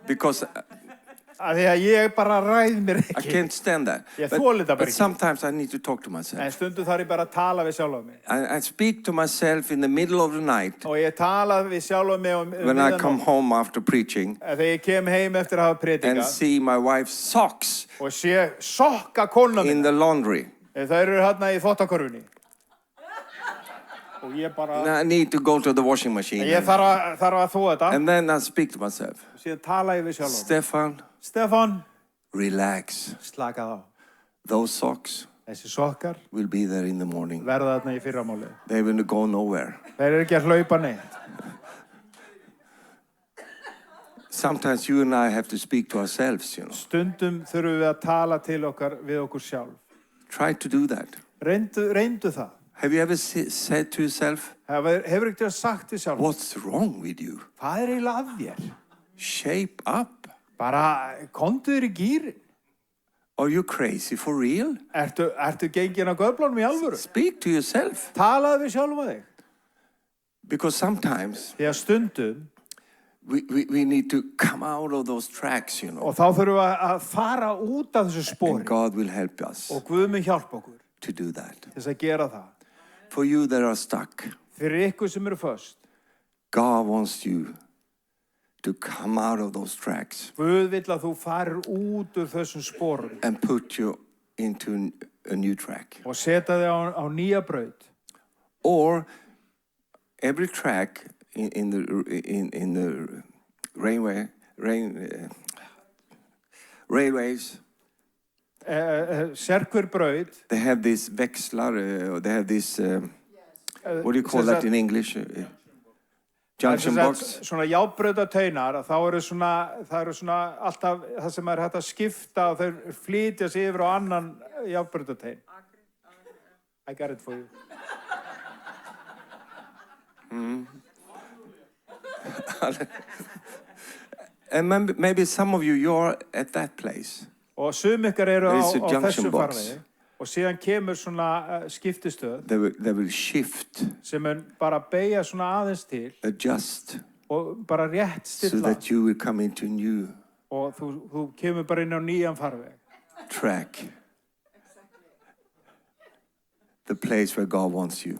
A: because
B: Af því að ég bara ræð mér
A: I
B: ekki.
A: can't stand that.
B: Ég þoli þetta bara
A: But
B: ekki.
A: sometimes I need to talk to myself.
B: En stundum þarf ég bara að tala við sjálfa mig.
A: I speak to myself in the middle of the night
B: Og ég tala við sjálfa mig
A: when I come home after preaching
B: þegar ég kem heim eftir að hafa
A: and
B: predikað
A: see my wife's socks
B: og sé sokka konuna
A: in
B: mína.
A: the laundry.
B: Það eru hérna í þvottakorfunni. Og ég bara...
A: And I need to go to the washing machine.
B: Ég þarf að þvo þetta.
A: And then I speak to myself.
B: Síðan tala ég við sjálfa mig.
A: Stefan,
B: Stefán,
A: relax.
B: slakað á.
A: Those socks
B: Þessi sokkar
A: will be there in the morning.
B: verða þarna í fyrramáli.
A: They will go nowhere.
B: Þeir eru ekki að hlaupa neitt.
A: Sometimes you and I have to speak to ourselves, you know.
B: Stundum þurfum við að tala til okkar við okkur sjálf.
A: Try to do that.
B: Reyndu það.
A: Have you ever said to yourself,
B: Hefur ekki sagt til sjálf.
A: what's wrong with you?
B: Hvað er eiginlega að þér?
A: Shape up.
B: Bara komdu þér í gýrin.
A: Are you crazy for real?
B: Ertu gengin á göflunum í alvöru?
A: Speak to yourself.
B: Talaðu við sjálfa þig.
A: Because sometimes
B: Því að stundum,
A: we need to come out of those tracks, you know.
B: og þá þurfum við að fara út af þessu
A: And
B: spori.
A: God will help us
B: Og Guð mun hjálpa okkur
A: to do that.
B: til þess að gera það.
A: For you that are stuck,
B: Fyrir ykkur sem eru föst.
A: God wants you to come out of those tracks
B: Guð vill að þú farir út úr þessum sporum
A: and put you into a new track.
B: og setja þig á nýja braut.
A: Or every track in the railways,
B: Sérhver braut.
A: they have this växlar, they have this, what do you call that in English? Junction box.
B: Svona járnbrautataunar, þá eru svona alltaf það sem hægt að skipta og þeir flytja sig yfir á annan járnbrautatein. I got it for you.
A: And maybe some of you're at that place.
B: Og sum ykkar eru
A: There
B: á
A: is a junction
B: þessu
A: box.
B: farvegi og síðan kemur svona skiptistöð
A: They will shift,
B: sem mun bara beygja svona aðeins til
A: adjust,
B: og bara rétt
A: so
B: stilla
A: that you will come into new
B: og þú kemur bara inn á nýjan farveg.
A: track. The place where God wants you.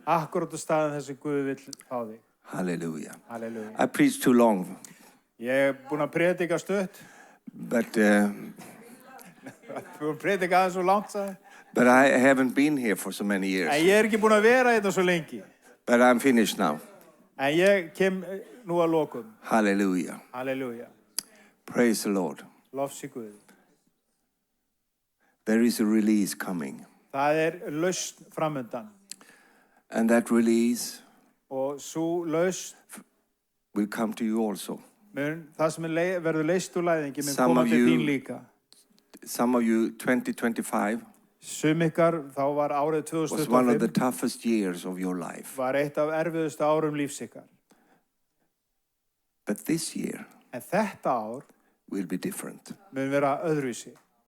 B: Akkurat á staðin þessi Guð vill fá þig.
A: Hallelujah.
B: Halleluja.
A: I preached too long,
B: Ég er búinn að predika stutt.
A: but
B: Búinn að predika aðeins svo langt, sagði.
A: but I haven't been here for so many years.
B: En ég er ekki búinn að vera þetta svo lengi.
A: But I'm finished now.
B: En ég kem nú að lokum.
A: Hallelujah.
B: Halleluja.
A: Praise the Lord.
B: Lofsi Guð.
A: There is a release coming.
B: Það lausn framundan.
A: And that release
B: og sú lausn
A: will come to you also.
B: Það sem verður leyst úr læðingi mun koma til þín líka.
A: Some of you, 2025
B: Sum ykkar, þá var árið 2025
A: was one of the toughest years of your life.
B: Var eitt af erfiðustu árum lífs ykkar.
A: But this year
B: En þetta ár
A: will be different.
B: mun vera öðruvísi.